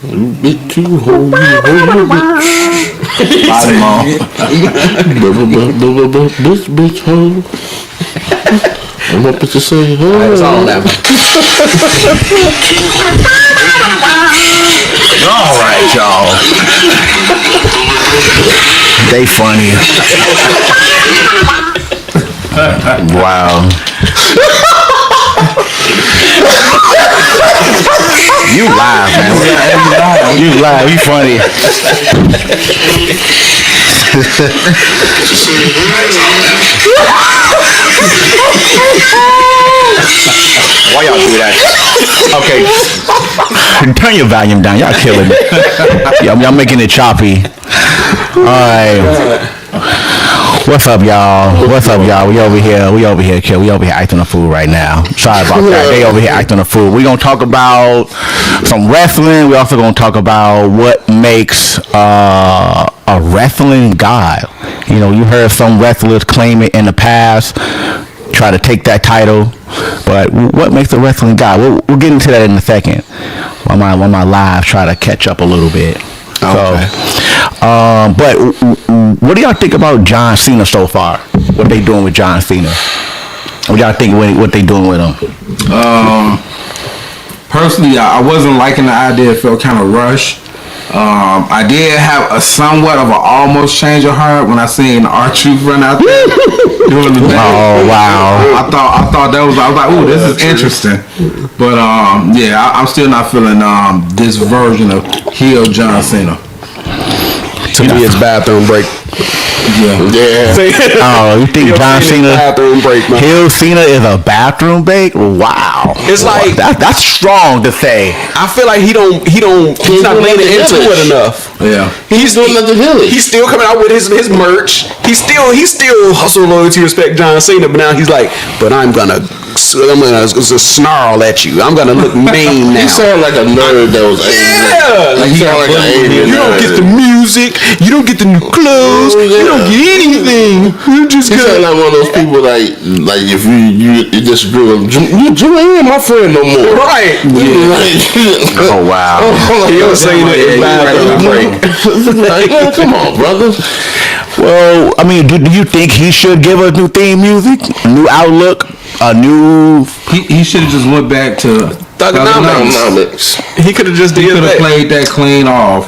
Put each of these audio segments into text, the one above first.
Bit too holy, this bitch home. I'm up to say, hey. That's all that. All right, y'all. They funny. Wow. You live, man. You live. You funny. Why y'all do that? Okay. Turn your volume down. Y'all killing me. Y'all making it choppy. All right. What's up, y'all? What's up, y'all? We over here, kid. We over here acting a fool right now. Sorry about that. They over here acting a fool. We gonna talk about some wrestling. We also gonna talk about what makes a wrestling god. You know, you heard some wrestlers claim it in the past, try to take that title, but what makes a wrestling god? We'll get into that in a second. While my live try to catch up a little bit. Okay. But what do y'all think about John Cena so far? What they doing with John Cena? What y'all think? What they doing with him? Personally, I wasn't liking the idea. It felt kind of rushed. I did have a somewhat of an almost change of heart when I seen R-Truth run out there doing the thing. Oh wow! I thought that was. I was like, ooh, this is interesting. But yeah, I'm still not feeling this version of heel John Cena. To me, it's bathroom break. Yeah. Oh, you think John Cena? Bathroom break, man. Heel Cena is a bathroom break? Wow. It's like that's strong to say. I feel like he's not leaning into it enough. Yeah. He's doing nothing hilly. He's still coming out with his merch. He's still hustle, loyalty, respect John Cena, but now he's like, but I'm gonna snarl at you. I'm gonna look mean now. You sound like a nerd that was angry. Yeah. Like you sound like an angry You don't get the music. You don't get the new clothes. You don't get anything. You just you sound like one of those people like if you disagree with you ain't my friend no more. Right. Yeah. Oh wow. You're saying it. Like, come on, brother. Well, I mean, do you think he should give us new theme music, new outlook, a new? He should have just went back to Thugonomics. He could have just played that clean off.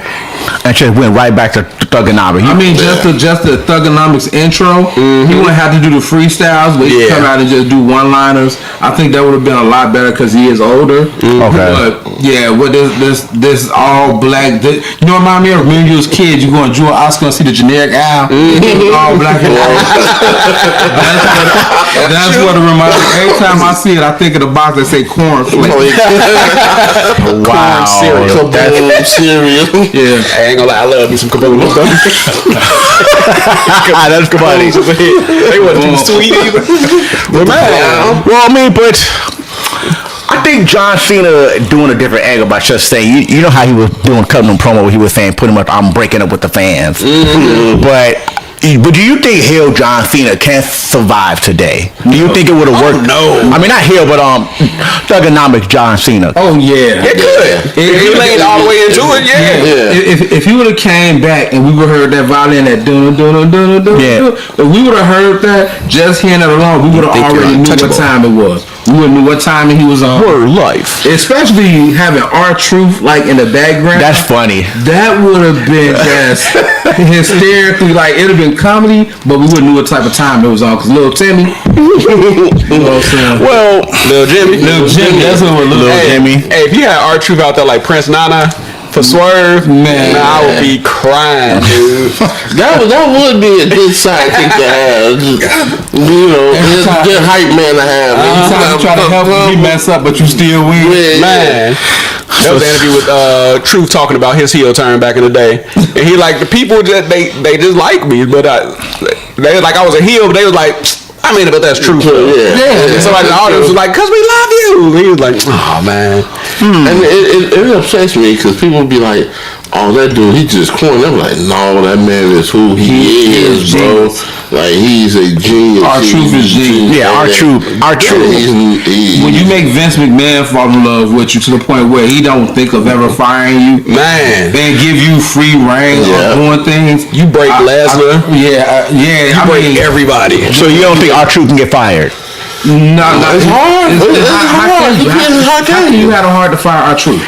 And just went right back to Thugonomics. I mean, just the Thugonomics intro. He wouldn't have to do the freestyles, but he could come out and just do one-liners. I think that would have been a lot better because he is older. Okay. But yeah, with this all black. You know, remind me of when you was kids. You go and Jewel Oscar and see the generic owl. All black and white. That's what it reminds me. Every time I see it, I think of the box that say cornflakes. Wow. Cereal. Cereal. Yeah. I ain't gonna lie, I love me some Kaboom stuff. That's Kabaddi. They wasn't too sweet either. Well, I mean, but I think John Cena doing a different angle by just saying, you know how he was cutting them promo where he was saying pretty much, I'm breaking up with the fans. But do you think heel John Cena can survive today? Do you think it would have worked? No. I mean, not heel, but Thugonomics John Cena. Oh yeah. It could. If he laid all the way into it, yeah. If he would have came back and we would have heard that violin, that dun dun dun dun dun, if we would have heard that, just hearing it alone, we would have already knew what time it was. We would have knew what time he was on. Word life. Especially having R-Truth like in the background. That's funny. That would have been just hysterically, like it would have been comedy, but we wouldn't know what type of time it was on. Cause Lil Timmy, you know what I'm saying? Well, Lil Jimmy, that's what we're Lil Jimmy. Hey, if you had R-Truth out there like Prince Nana for Swerve, man, I would be crying, dude. That would be a good sidekick to have. You know, it's a good hype man to have. Every time you try to help him, he mess up, but you still win. Man. That was an interview with Truth talking about his heel turn back in the day, and he like the people that they just like me, but they like I was a heel, but they was like, I mean, but that's true. Yeah. And somebody in the audience was like, "Cause we love you." He was like, "Oh man," and it upsets me because people be like, oh, that dude, he just corny. I'm like, no, that man is who he is, bro. Like, he's a genius. R-Truth is genius. Yeah, R-Truth. When you make Vince McMahon fall in love with you to the point where he don't think of ever firing you, man, and give you free reign of doing things, you break Lesnar. You break everybody. So you don't think R-Truth can get fired? No, it's hard. How can you have a hard to fire R-Truth?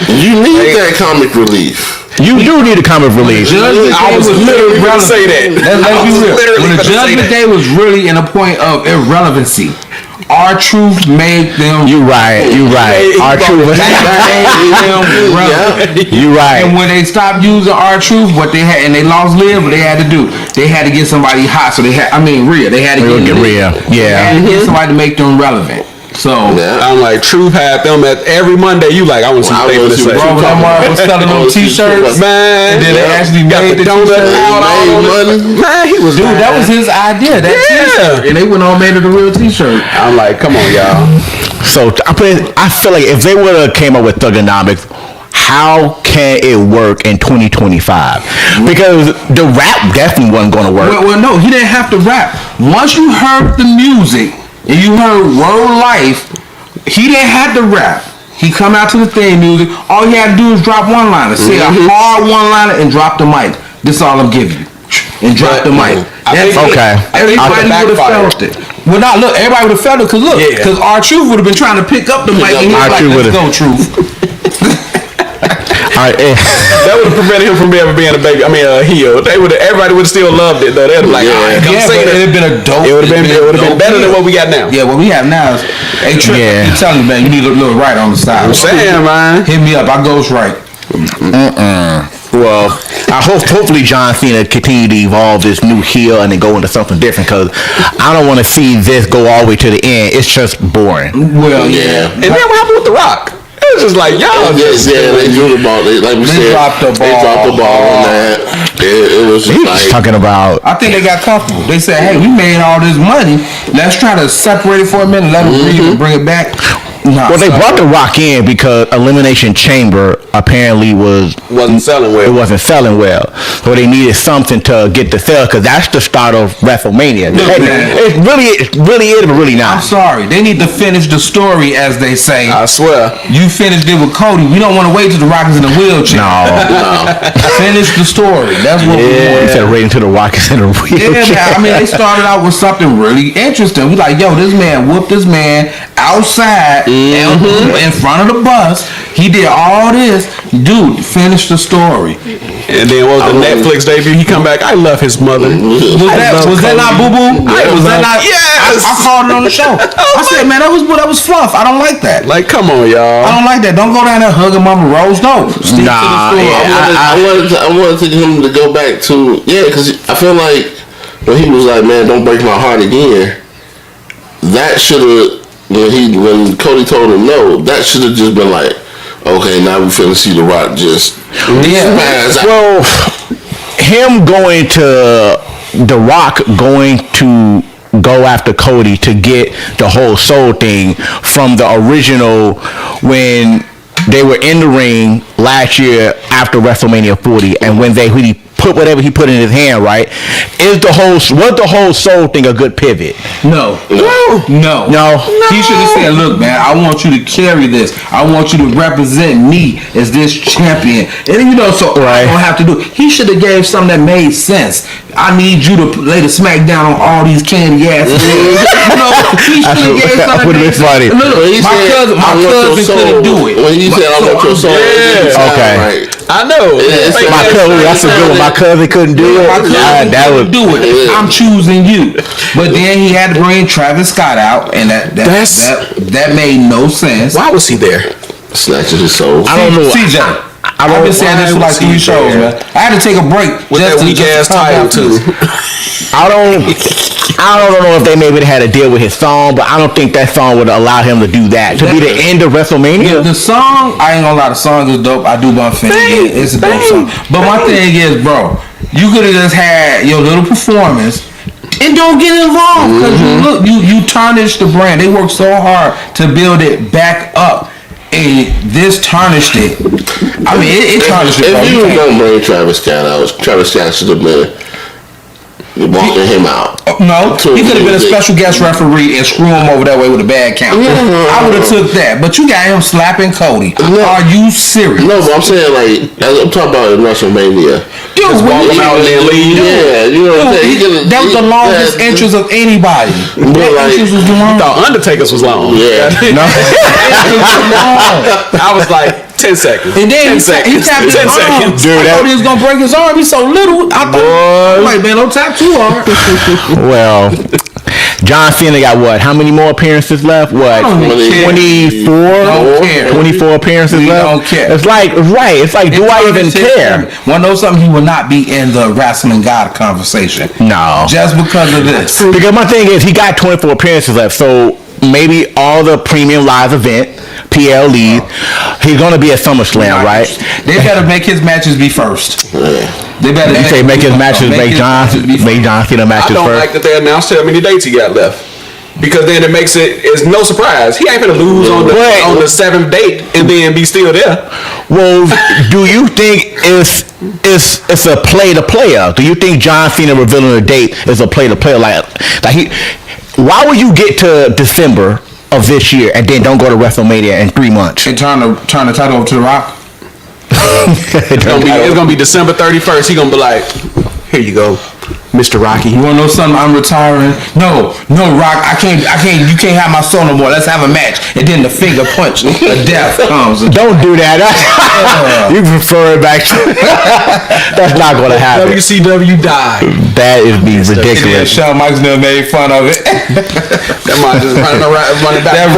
You need that comic relief. You do need a comic relief. I was literally going to say that. Let's be real. When the Judgment Day was really in a point of irrelevancy, R-Truth made them. You right. R-Truth. You right. And when they stopped using R-Truth, what they had, and they lost Liv, what they had to do, they had to get somebody hot. So they had, Rhea. They had to get Rhea. Yeah. They had to get somebody to make them relevant. So I'm like, Truth had them at every Monday. You like, I want to see what they say. Bro, that was selling them t-shirts, man. And then they actually made the donut t-shirt. Man, he was that was his idea. That t-shirt, and they went on made it a real t-shirt. I'm like, come on, y'all. So I feel like if they would have came up with Thugonomics, how can it work in 2025? Because the rap definitely wasn't going to work. Well, no, he didn't have to rap. Once you heard the music and you heard World Life, he didn't have to rap. He come out to the theme music. All he had to do is drop one liner, say a hard one liner, and drop the mic. This all I'm giving you, and drop the mic. Okay. Everybody would have felt it. Well, not look. Everybody would have felt it because R-Truth would have been trying to pick up the mic, and he was like, "Let's go, Truth." That would have prevented him from ever being a heel. Everybody would have still loved it though. They'd be like, it would have been a dope. It would have been better than what we got now. Yeah, what we have now is, hey, Trip, I'm telling you, man, you need a little right on the side. I'm saying, man, hit me up. I goes right. Well, hopefully John Cena continue to evolve this new heel and then go into something different, because I don't want to see this go all the way to the end. It's just boring. Well, yeah. And then what happened with The Rock? It was just like, y'all they drew the ball. Like we said, dropped the ball. They dropped the ball on that. It was just like, talking about. I think they got comfortable. They said, "Hey, we made all this money. Let's try to separate it for a minute, let them breathe, and bring it back." Well, they brought The Rock in because Elimination Chamber apparently wasn't selling well. It wasn't selling well, so they needed something to get the sale, because that's the start of WrestleMania. It really is, but really not. I'm sorry, they need to finish the story, as they say. I swear, you finished it with Cody. We don't want to wait till The Rock is in a wheelchair. No. Finish the story. That's what we want. Instead of waiting till The Rock is in a wheelchair. Yeah, man. They started out with something really interesting. We like, yo, this man whooped this man outside. In front of the bus. He did all this. Dude, finish the story. And then what was the Netflix debut? He come back, I love his mother. Was that not Boo Boo? Was that not? Yes. I called it on the show. I said, man, that was fluff. I don't like that. Like, come on, y'all. I don't like that. Don't go down there hugging Mama Rose. No. Stick to the story. I wanted him to go back to, because I feel like when he was like, man, don't break my heart again, that should have, when Cody told him no, that should have just been like, okay, now we finna see The Rock just spaz out. Well, him going to The Rock going to go after Cody to get the whole soul thing from the original when they were in the ring last year after WrestleMania 40, and when he put whatever he put in his hand, right? Was the whole soul thing a good pivot? No. He should have said, look, man, I want you to carry this. I want you to represent me as this champion. And so I don't have to do it. He should have gave something that made sense. I need you to lay the smack down on all these candy asses. He should have gave something that made sense. Look, my cousin couldn't do it. When he said, I want your soul. Okay. I know. My cousin, that's a good one. My cousin couldn't do it. That would do it. I'm choosing you. But then he had to bring Travis Scott out, and that made no sense. Why was he there? Snatching his soul. I don't know. CJ. I've been saying this for like 3 shows, man. I had to take a break with that weak ass title too. I don't know if they maybe had to deal with his song, but I don't think that song would allow him to do that. To be the end of WrestleMania. The song, I ain't gonna lie, the song is dope. I do bump fan. It's a dope song. But my thing is, bro, you could have just had your little performance and don't get involved, because you tarnish the brand. They work so hard to build it back up. And this tarnished it. I mean, it tarnished it. If you were going to bring Travis Scott out, Travis Scott should have been walking him out. No, he could have been a special guest referee and screw him over that way with a bad count. I would have took that. But you got him slapping Cody. No. Are you serious? No, but I'm saying, like, I'm talking about in WrestleMania. Dude, just walk him out and then leave. Yeah, you know what I'm saying? That was the longest entrance of anybody. But like, was long. You thought Undertaker's was long. Yeah. No. I was like 10 seconds. And then he tapped his arm. Dude, I thought he was gonna break his arm. He's so little. I thought, like, man, don't tap too hard. Well, John Cena got what? How many more appearances left? What? 24? Don't care. 24 appearances left? Don't care. It's like, right. It's like, do I even care? Want to know something? He will not be in the wrestling god conversation. No. Just because of this. Because my thing is, he got 24 appearances left, so maybe all the premium live event, PLE, he's going to be at SummerSlam, right? They better make his matches be first. They better make his matches, make John Cena matches first. I don't like that they announced how many dates he got left. Because then it makes it's no surprise. He ain't gonna lose on the 7th date and then be still there. Well, do you think it's a play to player? Do you think John Cena revealing a date is a play to player? Like why would you get to December of this year and then don't go to WrestleMania in 3 months? And turn the title over to The Rock? It's gonna be December 31st. He gonna be like, here you go, Mr. Rocky. You wanna know something? I'm retiring. No, Rock, I can't. You can't have my soul no more. Let's have a match. And then the finger punch of death comes. Don't do that. You prefer it back. That's not gonna happen. WCW died. That is be ridiculous. Shawn Michaels never made fun of it. That might just running back. That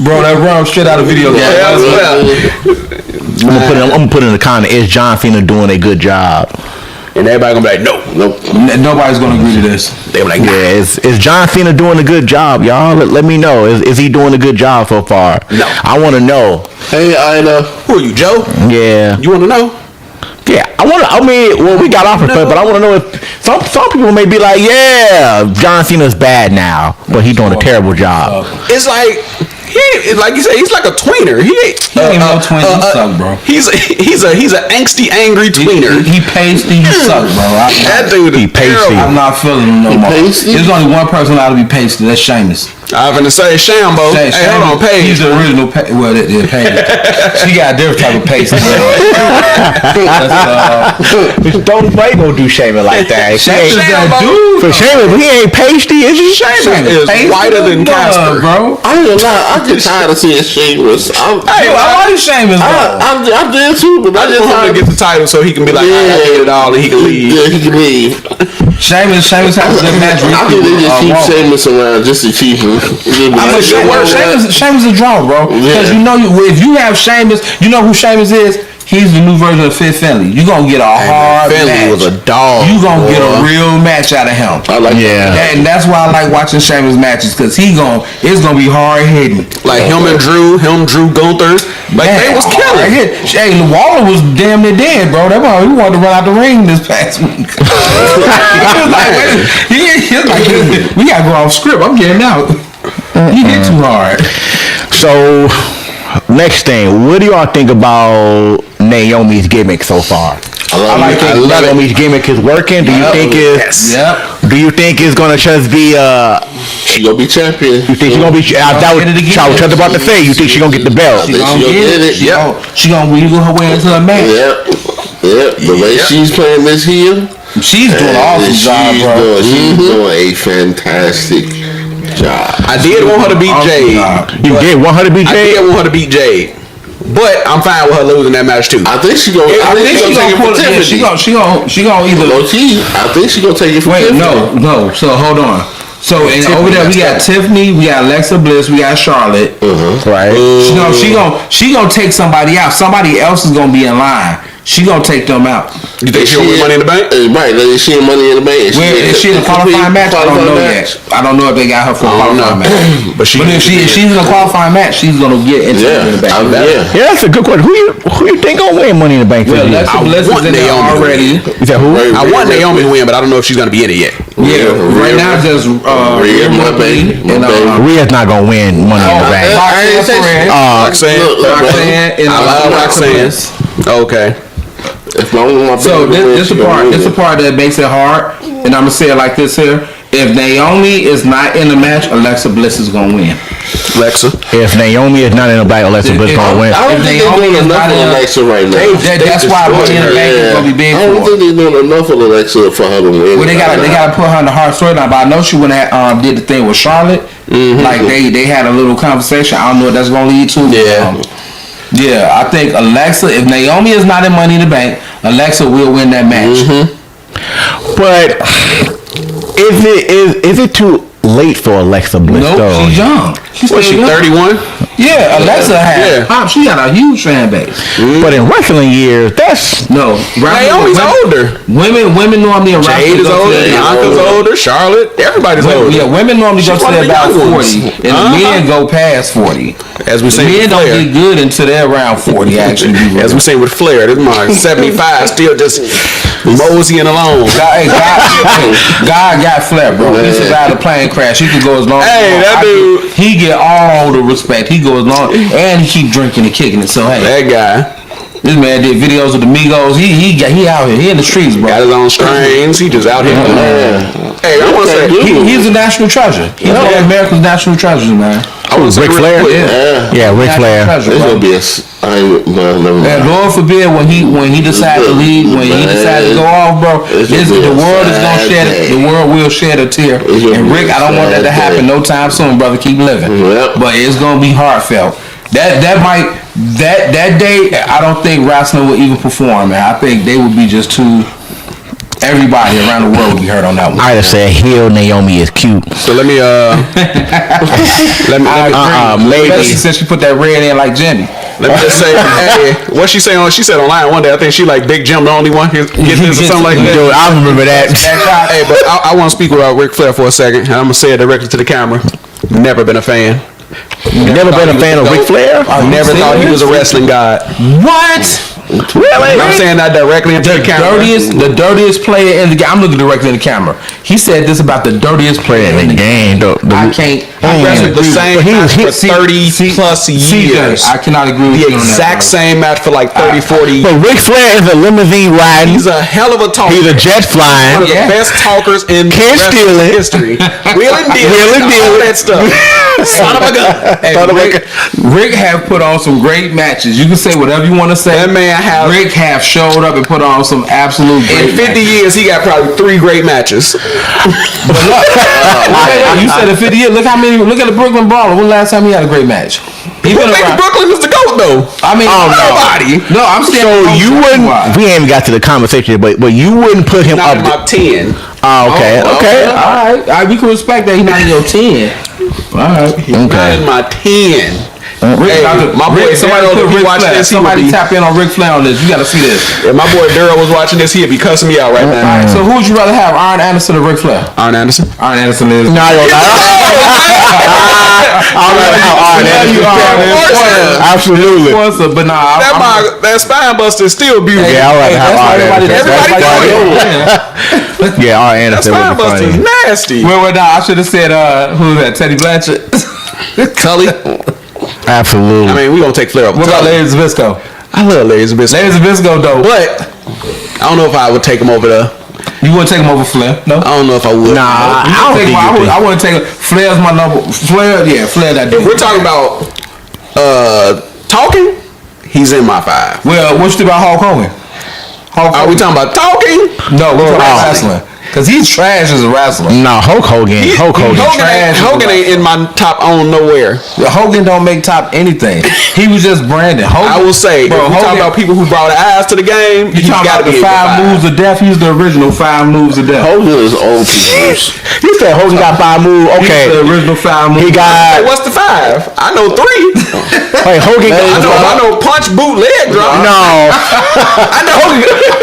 bro. That wrong straight out of video game. I'm gonna put in the comment. Is John Cena doing a good job? And everybody gonna be like, nope. Nobody's gonna agree to this. They were like, yeah. Is John Cena doing a good job, y'all? Let me know. Is he doing a good job so far? No. I want to know. Hey, Ina. Who are you, Joe? Yeah. You want to know? Yeah, we got offers, but I want to know if some people may be like, yeah, John Cena's bad now, but he's doing a terrible job. It's like like you say, he's like a tweener. He ain't no tweener. He suck, bro. He's an angsty, angry tweener. He pasty. He suck, bro. That dude is pasty. I'm not feeling him no more. Pasty? There's only one person allowed to be pasty. That's Sheamus. I was gonna say Shambo. Hey, hold on, Paige. He's the original. Well, Paige. She got a different type of pasty. Don't play gonna do Sheamus like that. Sheamus that dude for Sheamus, but he ain't pasty. Is he? Sheamus is whiter than Casper, bro. I ain't gonna lie, I get tired of seeing Sheamus. I like Sheamus, bro. I did too, but I just want him to get the title so he can be like, I get it all, and he can leave. Yeah, he can leave. Sheamus has a good match. I think they just keep Sheamus around just to keep him. Sheamus is a draw, bro. Because if you have Sheamus, you know who Sheamus is? He's the new version of Fit Finley. You're going to get a hard match. Finley was a dog. You're going to get a real match out of him. I like that. And that's why I like watching Sheamus matches, because it's going to be hard hitting. Like him, Drew Gunther. Like they was killing. Hey, Waller was damn near dead, bro. That's why he wanted to run out the ring this past week. He was like, we got to go off script. I'm getting out. He hit too hard. So, next thing, what do y'all think about Naomi's gimmick so far? I love Naomi's gimmick is working. Do you think Do you think it's gonna just be she gonna be champion? You think she gonna be? That was I was just about to say. You think she gonna get the belt? She gonna get it. She gonna wiggle her way into a match. Yep. The way she's playing this here, she's doing an awesome job, bro. She's doing a fantastic job. I did want her to beat Jade. You did want her to beat Jade? I did want her to beat Jade. But I'm fine with her losing that match too. I think she gonna. I think she gonna take it for Tiffany. She gonna either. Low key, I think she gonna take it for Tiffany. No. So hold on. So over there we got Tiffany, we got Alexa Bliss, we got Charlotte. Right. She gonna take somebody out. Somebody else is gonna be in line she gonna take them out. You think she'll win Money in the Bank? Right, is she in Money in the Bank? Is she in a qualifying match? I don't know yet. I don't know if they got her for a qualifying match. But if she's in a qualifying match, she's gonna get into Money in the Bank. Yeah, that's a good question. Who you think gonna win Money in the Bank? Well, I want Naomi already. I want Naomi to win, but I don't know if she's gonna be in it yet. Yeah, right now just Rhea Ripley and Rhea's not gonna win Money in the Bank. Roxanne and Roxanne. Okay. So this is the part that makes it hard, and I'm gonna say it like this here. If Naomi is not in the match, Alexa Bliss is gonna win. If Naomi is not in the Bank, Alexa Bliss gonna win. I don't think they're doing enough for Alexa right now. That's why Money in the Bank is gonna be big. I don't think they're doing enough for Alexa for her to win. Well, they gotta put her in the hard storyline. But I know she went did the thing with Charlotte. Like they had a little conversation. I don't know what that's gonna lead to. Yeah, I think Alexa, if Naomi is not in Money in the Bank, Alexa will win that match. But is it too late for Alexa Bliss? Nope, though? she's young. She's 31? Yeah, Alexa she got a huge fan base. But in wrestling years, that's Naomi's older. Women normally around. Jade is older. Bianca's older. Charlotte. Everybody's older. Yeah, women normally go to about 40, and men go past 40. As we say, men don't get good until they're around 40. Actually, as we say with Flair, this man 75 still just moseying along. God got Flair, bro. He survived a plane crash. He could go as long. Hey, that dude. He get all the respect. He goes long, and he keep drinking and kicking it. So hey, that guy. This man did videos with the Migos. He out here. He in the streets, bro. Got his own strains. He just out here. Hey, I want to say he's a national treasure. He's one of America's national treasures, man. Ric Flair. Yeah, Ric Flair. It's gonna be and Lord forbid when he decided to leave, when he decided to go off, bro. The world is gonna shed. The world will shed a tear. And Rick, I don't want that to happen no time soon, brother. Keep living. But it's gonna be heartfelt. That day, I don't think wrestling will even perform, man. I think they would be just too. Everybody around the world would be hurt on that one. I'd have said, "Heel Naomi is cute." So let me maybe since she put that red in like Jenny. Let me just say, hey, what she say on? She said online one day. I think she like Big Jim, the only one get this or something like that. Dude, I remember that. Hey, but I want to speak about Ric Flair for a second, and I'm gonna say it directly to the camera. Never been a fan. Never been a fan of Ric Flair? I never thought he was a wrestling god. What? Really? I'm saying that directly into the camera. The dirtiest player in the game. I'm looking directly in the camera. He said this about the dirtiest player in the game. I can't. He wrestled the same match for 30 plus years. I cannot agree with you on that. The exact same match for like 30, 40 years. But Ric Flair is a limousine riding. He's a hell of a talker. He's a jet flying. One of the best talkers in wrestling history. Wheeling dealing. All that stuff. Son of a gun. Hey, Rick have put on some great matches. You can say whatever you want to say. That man Rick have showed up and put on some absolute great in 50 years, he got probably 3 great matches. But look, you said in 50 years. Look how many. Look at the Brooklyn Brawler. When last time he had a great match? He been around. Brooklyn is the GOAT though. I mean, nobody. No, I'm saying. So you wouldn't. We ain't got to the conversation, but you wouldn't put him not up. in my 10. Okay. All right. We can respect that he's not in your 10. All right. Not in my 10. Hey, my boy, somebody tap in on Ric Flair on this. You got to see this. If my boy Daryl was watching this, he'd be cussing me out right now. All right, so who would you rather have, Arn Anderson or Ric Flair? Arn Anderson. Arn Anderson is. No, Arn Anderson. Absolutely. But nah, that spine buster is still beautiful. Yeah, all right. Everybody yeah, Arn Anderson. That spine buster is nasty. Well, I should have said who's that? Teddy Blanchard. Tully. Absolutely. I mean, we gonna take Flair up. What about Larry Zbyszko? I love Larry Zbyszko. Larry Zbyszko though, but I don't know if I would take him over there. You wouldn't take him over Flair? No. I don't know if I would. Nah, I wouldn't take him. Flair's my number. Flair, that dude. If we're talking about talking, he's in my 5. Well, what you think about Hulk Hogan? Are we talking about talking? No, we're talking about wrestling. Cause he's trash as a wrestler. No, Hulk Hogan. Hogan ain't in my top on nowhere. Hogan don't make top anything. He was just branded. I will say, bro, if we talking about people who brought eyes to the game, you talking about the 5 moves of death. He's the original 5 moves of death. Hogan is old people. You said Hogan got 5 moves. Okay, he's the original 5 moves. He got. What's the 5? I know 3. Wait, Hogan. I know punch, boot, leg drop. No, I know.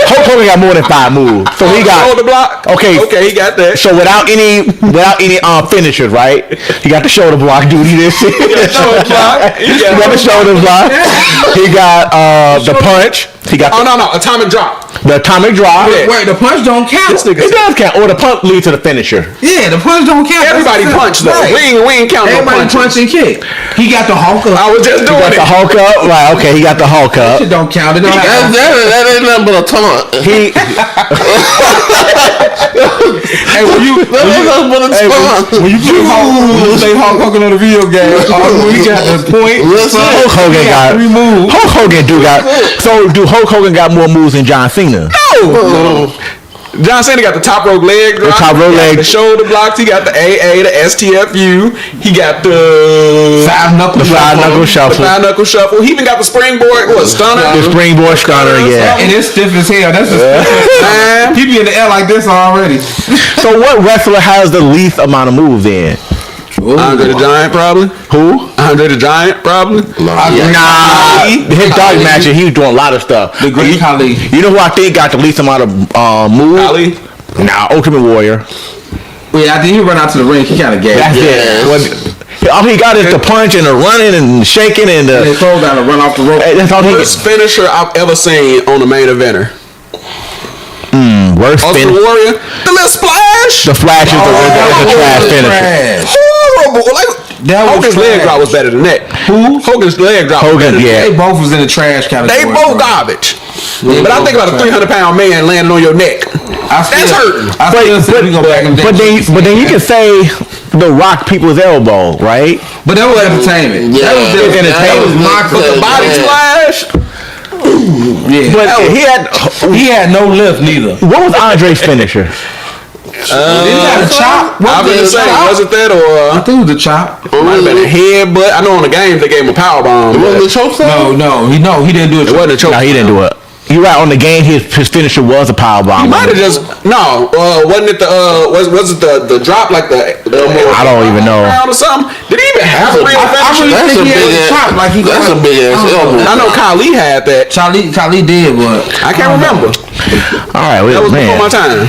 Hulk Hogan got more than 5 moves. So he got shoulder block. Okay, he got that. So without any finishers, right? He got the shoulder block, dude. He got the shoulder block. He got the punch. He got atomic drop. The atomic drop. Wait, the punch don't count. It does count. Or the punch leads to the finisher. Yeah, the punch don't count. Everybody punch though. Right. We ain't counting no Everybody punches. punch and kick. He got the Hulk up. I was just doing He got the Hulk up. Right, okay, he got the Hulk up. That shit don't count. It don't count. That ain't nothing but a taunt. He Hey, when you say Hulk Hogan on the video game, he got the point. Hulk Hogan got 3 moves. Hulk Hogan got. So do Hulk Hogan got more moves than John Cena? No. John Cena got the top rope leg drop. The shoulder blocks. He got the AA, the STFU. He got the 5-knuckle shuffle. The 5-knuckle shuffle. He even got the springboard. Stunner? The springboard stunner, yeah. And it's stiff as hell. That's just he be in the air like this already. So what wrestler has the least amount of moves in? Andre the Giant, probably. Who? Andre the Giant, probably. Nah. His dog match, he was doing a lot of stuff. The great Khali. You know who I think got the least amount of moves? Ali? Nah, Ultimate Warrior. Yeah, I think he run out to the ring. He kind of gay. That's it. All he got is the punch and the running and shaking and the. They throw down and run off the rope. That's all he Worst finisher I've ever seen on the main eventer. Worst Ultimate finisher. Warrior. The little splash. The flash is the trash finisher. Horrible. Hogan's leg drop was better than that. Who? Hogan's leg drop. Hogan, yeah. They both was in the trash category. They both garbage. But I think about a 300-pound man landing on your neck. That's hurting. But then you can say the Rock people's elbow, right? But that was entertainment. Yeah. That was entertainment. But the body splash. Yeah. But he had no lift neither. what was Andre's finisher? He had a chop. I was going to say, was it that or? I think it was a chop. It might have been a head, but I know in the games they gave him a power bomb. It wasn't the choke slam? No, he didn't do it. It wasn't a choke. No, he didn't do it. You're right. On the game, his finisher was a power bomb. He might have just wasn't it the was it the drop like the I don't even know. Or something? Did he even have a real finisher? That's a big ass. That's a big ass elbow. I know Khali had that. Khali did, but I can't remember. All right, That was man. before my time.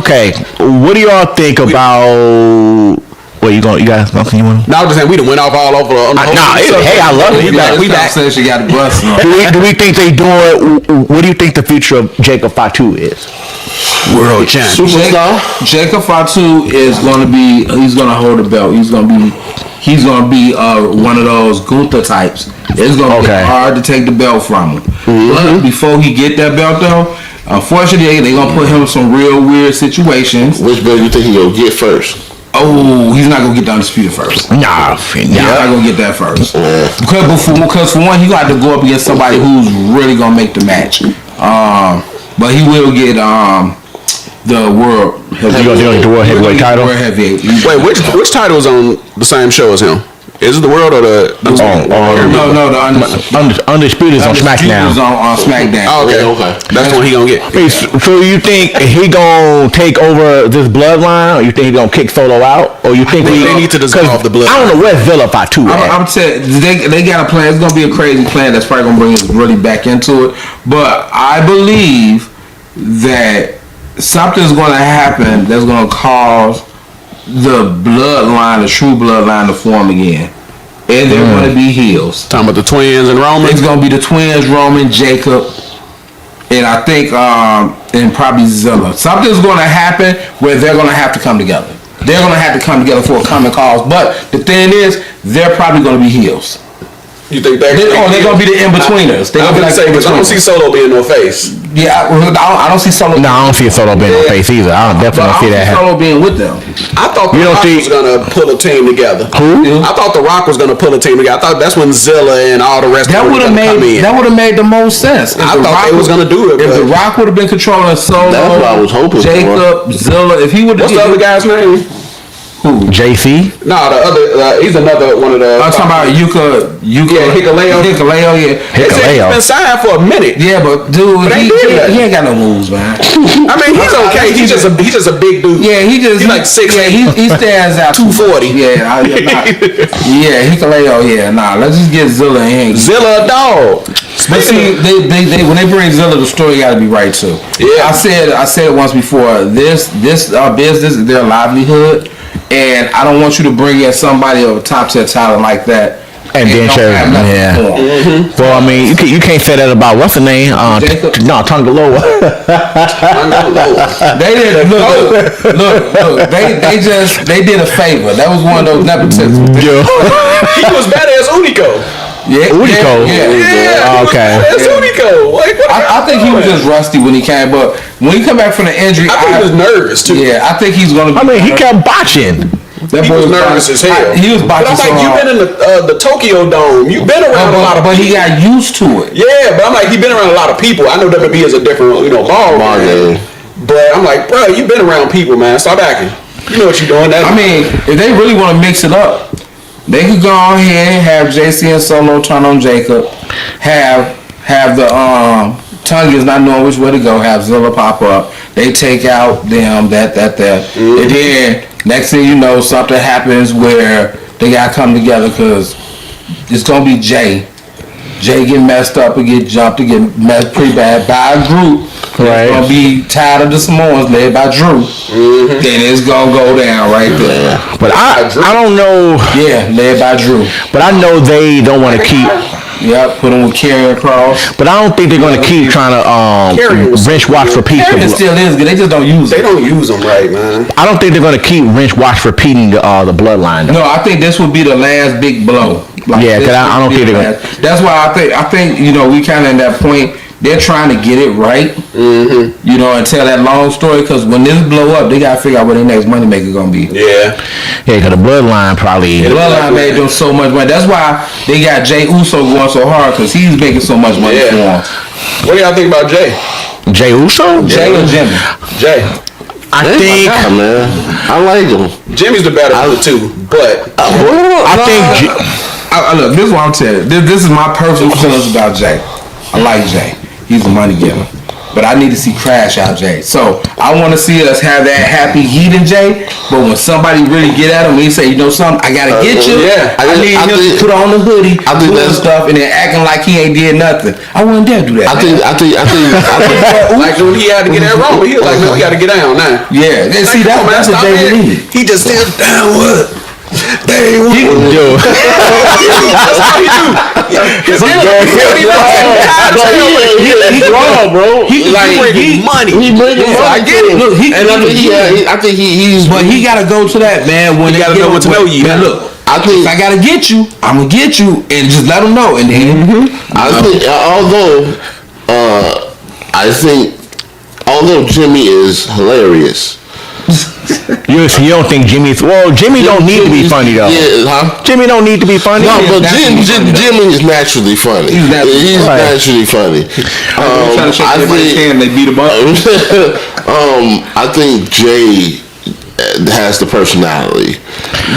Okay, what do y'all think about? What you guys? Nothing you want? No, I was just saying we done went off all over. Hey, I love it. We back. Said she got a bus. Do we think they doing? What do you think the future of Jacob Fatu is? World champ. Superstar? Jacob Fatu is going to be. He's going to hold the belt. He's going to be one of those Gunther types. It's going to be hard to take the belt from him. But before he get that belt though, unfortunately they're going to put him in some real weird situations. Which belt you think he gonna get first? Oh, he's not gonna get the undisputed first. Nah, He's not gonna get that first. Because for one, he got to go up against somebody who's really gonna make the match. But he will get the world heavyweight. He gonna get the world heavyweight title. World heavyweight. Wait, which title is on the same show as him? Is it the world or the? No, the Undisputed is on SmackDown. Is on SmackDown. Oh, okay. That's the one he gonna get. Hey, so you think he gonna take over this bloodline, or you think he gonna kick Solo out, or you think they need to dissolve the bloodline? I don't know where's Villa Fatu at. I'm saying they got a plan. It's gonna be a crazy plan that's probably gonna bring us really back into it. But I believe that something's gonna happen that's gonna cause the true bloodline to form again. And they're going to be heels. Talking about the twins and Roman? It's going to be the twins, Roman, Jacob, and I think, and probably Zilla. Something's going to happen where they're going to have to come together. They're going to have to come together for a common cause. But the thing is, they're probably going to be heels. You think they're going to be the in-betweeners. I don't see Solo being no face. Yeah, I don't see Solo. No, I don't see Solo being no face either. I don't definitely see that. Solo being with them. I thought The Rock was gonna pull a team together. Who? I thought The Rock was gonna pull a team together. I thought that's when Zilla and all the rest of them were gonna come in. That would have made the most sense. I thought they was gonna do it. If The Rock would have been controlling Solo, that's what I was hoping Jacob, Zilla, if he would have. What's the other guy's name? Who? JC? No, the other. He's another one of the. I'm talking about Yuka. Yeah, Hikuleo. Yeah. He's been signed for a minute. Yeah, but dude, he ain't got no moves, man. I mean, he's okay. He's just a big dude. Yeah, he's like 6'8". Yeah, he stands out. 240. Yeah, yeah, Hikuleo. Yeah, nah. Let's just get Zilla in. Zilla a dog. But see, they when they bring Zilla, the story got to be right too. Yeah, I said it once before. This business is their livelihood, and I don't want you to bring in somebody of a top tier talent like that. And then Well, I mean, you can't say that about what's the name? Tongaloa. They did look. They did a favor. That was one of those nepotism. He was better as Unico. Yeah, Unico. Yeah. Okay. As Unico. I think he was just rusty when he came, but when he come back from the injury, I think he was nervous too. Yeah, I think he's gonna. I mean, he kept botching. He was nervous as hell. He was botching. But I'm like, you've been in the Tokyo Dome. You've been around a lot of people. But he got used to it. Yeah, but I'm like, he's been around a lot of people. I know WWE is a different, ball game. But I'm like, bro, you've been around people, man. Stop acting. You know what you're doing. I mean, if they really want to mix it up, they could go ahead and have JC and Solo turn on Jacob. Have the Tongues not knowing which way to go. Have Zilla pop up. They take out them, that. And then next thing you know, something happens where they gotta come together because it's gonna be Jay. Jay get messed up and get jumped and get messed pretty bad by a group. Right. It's gonna be tired of the Samoans led by Drew. Then it's gonna go down right there. But I don't know. Yeah, led by Drew. But I know they don't want to keep. Yep, put them with Karrion Kross. But I don't think they're going to keep trying to wrench watch repeat. Karrion still is good. They just don't use them. They don't use them right, man. I don't think they're going to keep wrench watch repeating the bloodline. Though. No, I think this would be the last big blow. Yeah, because I don't think they're going to. That's why I think we kind of at that point. They're trying to get it right, and tell that long story. Because when this blow up, they gotta figure out what their next money maker gonna be. Yeah, because the bloodline probably. The bloodline made them so much money. That's why they got Jay Uso going so hard because he's making so much money for them. What do y'all think about Jay? Jay Uso? Jay or Jimmy? Jay. I think, man, I like him. Jimmy's the better of the two, but I think. Look, this is what I'm telling you. This is my personal feelings about Jay. I like Jay. He's a money giver. But I need to see Crash out Jay. So I want to see us have that happy heat in Jay. But when somebody really get at him, he say, you know something, I gotta get you. Yeah, I need him to put on the hoodie, do that stuff, and then acting like he ain't did nothing. I wouldn't dare do that. I think like when he had to get that wrong, but he was like, man, we gotta get down now. Yeah, and see that's what Jay needed. He just still down what? They want That's how he do. He's wrong, bro. He bringing money. He bringing money. I get it. Look, I think he's. But he gotta go to that, man. When he gotta know what to know you. Man, look. I think if I gotta get you, I'm gonna get you, and just let them know. And then I think, although Jimmy is hilarious. You don't think Jimmy don't need to be funny though. Yeah, huh? Jimmy don't need to be funny. No, but Jimmy is naturally funny. He's naturally funny. They beat him up. I think Jay has the personality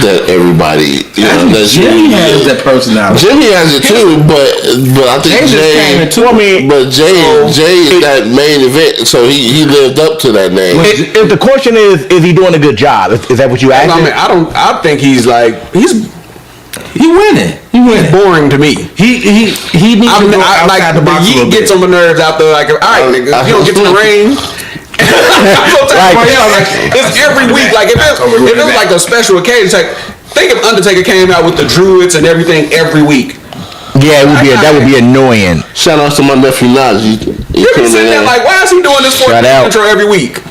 that everybody, Jimmy has that personality. Jimmy has it too, but I think Jay is that main event, so he lived up to that name. If the question is he doing a good job? Is that what you asked? I mean, I think he's winning. He's boring to me. He needs to go outside the box a little bit. Gets on my nerves out there. Like, all right, nigga, you don't get to the ring. It's every week. Like if it was like a special occasion, it's like think if Undertaker came out with the Druids and everything every week. Yeah, that would be annoying. Shout out to my nephew Najee. You're sitting there like, why is he doing this for intro every week?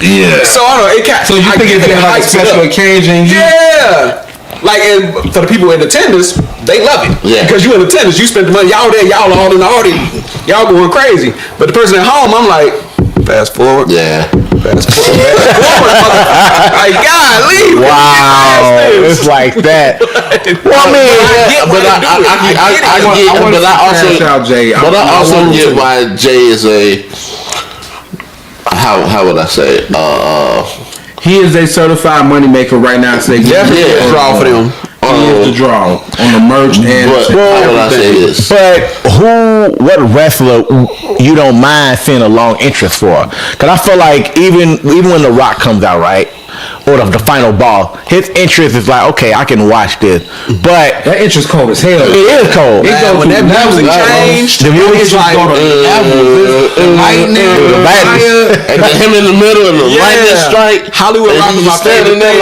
Yeah. So I don't know. So you think it's like a special occasion? Yeah. Like, and for the people in attendance, they love it. Yeah. Because you in attendance, you spent the money. Y'all there, y'all all in the audience. Y'all going crazy. But the person at home, I'm like, fast forward. Yeah. Fast forward. Like, golly. Wow. It's like that. Well, I mean, I also get why Jay is a, how would I say it? He is a certified moneymaker right now. Definitely a draw for them. He is the draw on the merch and what wrestler you don't mind seeing a long interest for? Because I feel like even when The Rock comes out, right, or the final ball, his interest is like, okay, I can watch this, but that interest cold as hell. It is cold. When that music changed, the music is like lightning, and then him in the middle and the lightning strike. Hollywood Rock is my favorite thing.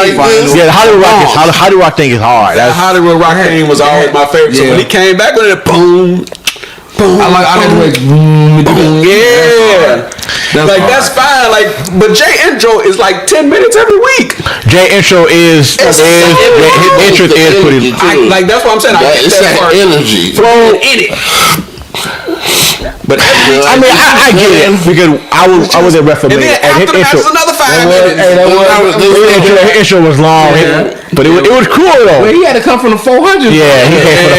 Yeah, the Hollywood Rock thing is hard. That Hollywood Rock thing was always my favorite. So when he came back with it, boom. I like that's fine. But Jay intro is like 10 minutes every week. Jay intro is his interest is pretty. That's what I'm saying. It's that energy. Flow in it. But I mean, I get it because I was at WrestleMania. And then after the match was another 5 minutes. The intro was long, but it was cool though. Well, he had to come from the 400. Yeah, he came from the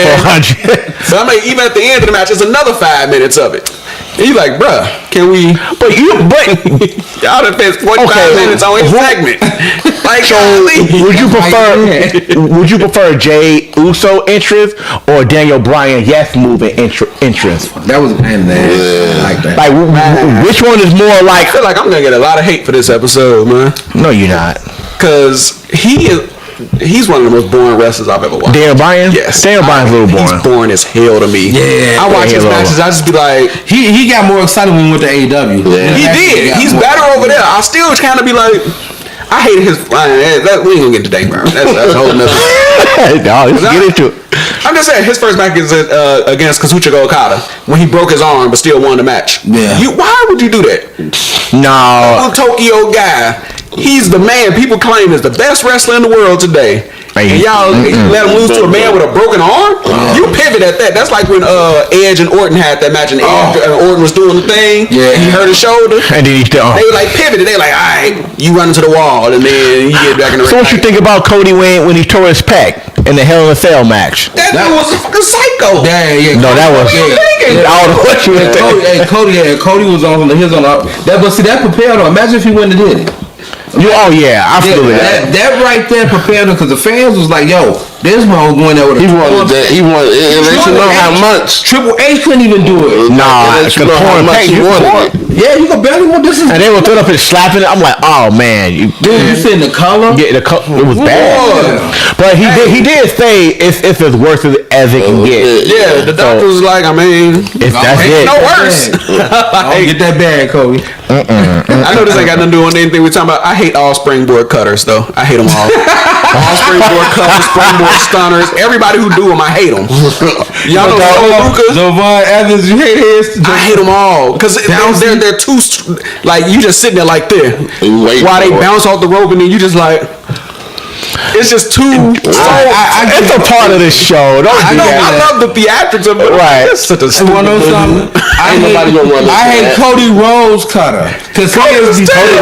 400. So I mean, even at the end of the match, it's another 5 minutes of it. And he's like, bruh, can we? But y'all done spent 45 minutes on each segment. Like, so would you prefer Jay Uso entrance or Daniel Bryan moving entrance? That was I like that. Like, which one is more like? I feel like I'm gonna get a lot of hate for this episode, man. No, you're not. Cause he's one of the most boring wrestlers I've ever watched. Daniel Bryan? Yes. Daniel Bryan's a little boring. He's boring as hell to me. Yeah. I watch his matches, I just be like... He got more excited when he went to AEW. Yeah. He did. He's better over there. I still kind of be like... I hated his... we ain't gonna get to Daniel Bryan. That's a whole nother... No, let's get into it. I'm just saying, his first match is against Kazuchika Okada when he broke his arm but still won the match. Yeah. Why would you do that? No. Tokyo guy. He's the man people claim is the best wrestler in the world today. And y'all let him lose to a man with a broken arm? You pivot at that. That's like when Edge and Orton had that match and Orton was doing the thing. Yeah. And he hurt his shoulder. And then they like pivoted. They like, all right, you run into the wall and then you get back in the ring. So what you think about Cody when he tore his pec in the Hell in a Cell match? That dude was a fucking psycho. Yeah. No, that was... Cody was on his own. But see, that propelled him. Imagine if he wouldn't have did it. Absolutely. That right there prepared him because the fans was like, "Yo, this man was going there with a." He wanted that. He wanted. And let you know how much. Triple H couldn't even do it. Nah, let you know how much he wanted. Yeah, you can barely want this. And they were throwing up and slapping it. I'm like, oh man, you seen the color? Yeah, it was bad. But he did say it's as worse as it can get. Yeah, the doctor was like, I mean, that's it. No worse. Don't get that bad, Kobe. I know this ain't got nothing to do with anything we're talking about. I hate all springboard cutters, though. I hate them all. All springboard cutters, springboard stunners. Everybody who do them, I hate them. Y'all know Lucas? Javon Evans, you hate his? I hate them all because they're too like you just sitting there like this while they bounce off the rope and then you just like. It's just too. It's a part of this show. I love the theatrics of it. Right. It's such a stupid. I hate Cody Rhodes cutter. Because Cody Rhodes cutter.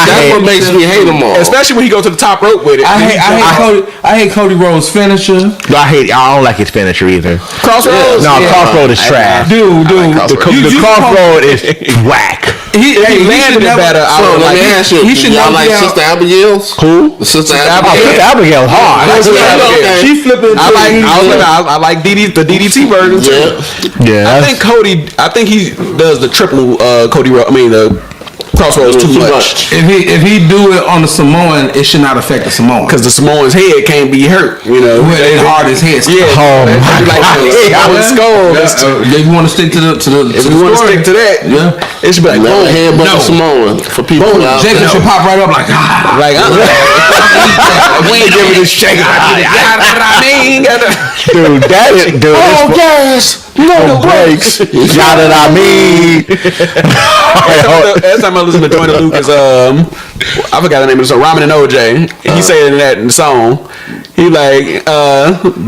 That's what makes me hate them all. Especially when he goes to the top rope with it. I hate Cody Rhodes' finisher. No, I don't like his finisher either. Crossroads. No, Crossroad is trash. Dude. The Crossroad is whack. He landed it better. Let me ask you. Y'all like Sister Abigail's? Who? Sister Abigail. Abigail's hard. She flipping. I like the DDT version too. Yeah. I think he does the triple Cody. The Crossroads too much. If he do it on the Samoan, it should not affect the Samoan because the Samoan's head can't be hurt. You know, it's hard as head. Yeah. Skull. If you want to stick to the if you want to stick to that, it should be like head but the Samoan for people. Jacob should pop right up like we ain't giving this shake. Dude, that is dude. Oh yes. No breaks. Yada I mean. Last time I listened to Joyner Lucas, I forgot the name of the song, Ramen and OJ. He said in that in the song, he like,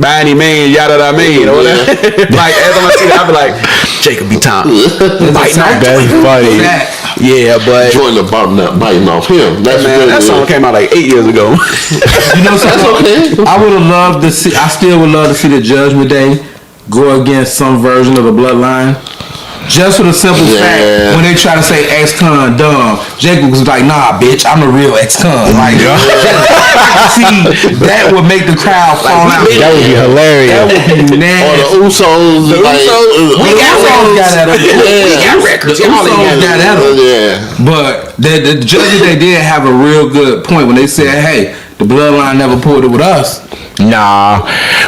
by any means, yada I mean, or whatever. Like, every time I see that, I be like, Jacob B. Tom. That's funny. Yeah, but Joyner biting off him. That song came out like 8 years ago. You know something? I would have loved to see. I still would love to see the Judgment Day go against some version of the Bloodline. just for the simple fact when they try to say ex-con dumb, Jacob was like, nah, bitch, I'm a real ex-con. Like, see, that would make the crowd fall out. That would be hilarious. That would be nasty. Or the Usos. We got records. The Usos got at them. Yeah. But the judges, they did have a real good point when they said, hey, the bloodline never pulled it with us. Nah,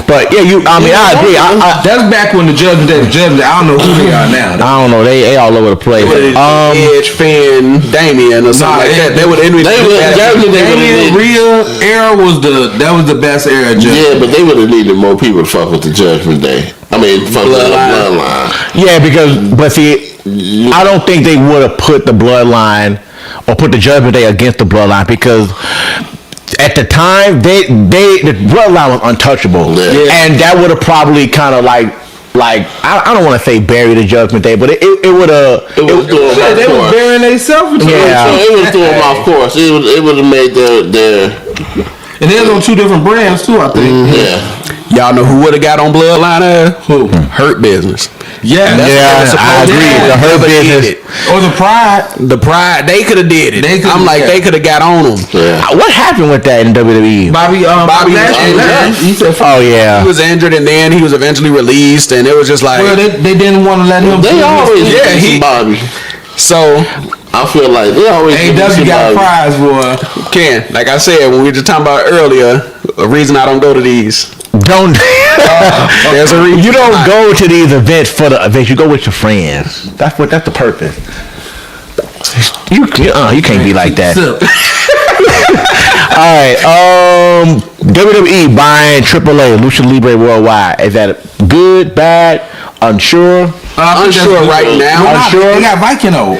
but yeah, I agree. That's back when the judgment day. I don't know who they are now. I don't know. They all over the place. Edge, Finn, Damien, or something like that. They would Damien Rhea era was the best era. Yeah, but they would have needed more people to fuck with the Judgment Day. I mean, fuck with the bloodline. Yeah, but see, I don't think they would have put the bloodline or put the Judgment Day against the bloodline because at the time the bloodline was untouchable, and that would have probably kind of like I don't want to say bury the Judgment Day, but it would have. They were burying themselves. Yeah, it would throw them off course. It would have made their. And they're on two different brands too, I think. Yeah. Y'all know who would have got on Bloodline? Who? Hurt Business. Yeah, I agree. The Hurt Business or the Pride. The Pride, they could have did it. They could have got on them. Yeah. What happened with that in WWE? Bobby was injured. He said, "Oh yeah." He was injured, and then he was eventually released, and it was just like, well, they didn't want to let him. They always Bobby. So I feel like they always AW got a prize, boy. Ken, like I said when we were just talking about earlier, a reason I don't go to these. There's a reason. You don't go to these events for the events. You go with your friends. That's the purpose. You can't be like that. All right. WWE buying AAA Lucha Libre Worldwide. Is that good, bad, unsure? Unsure right now. Unsure. They got Vikingo.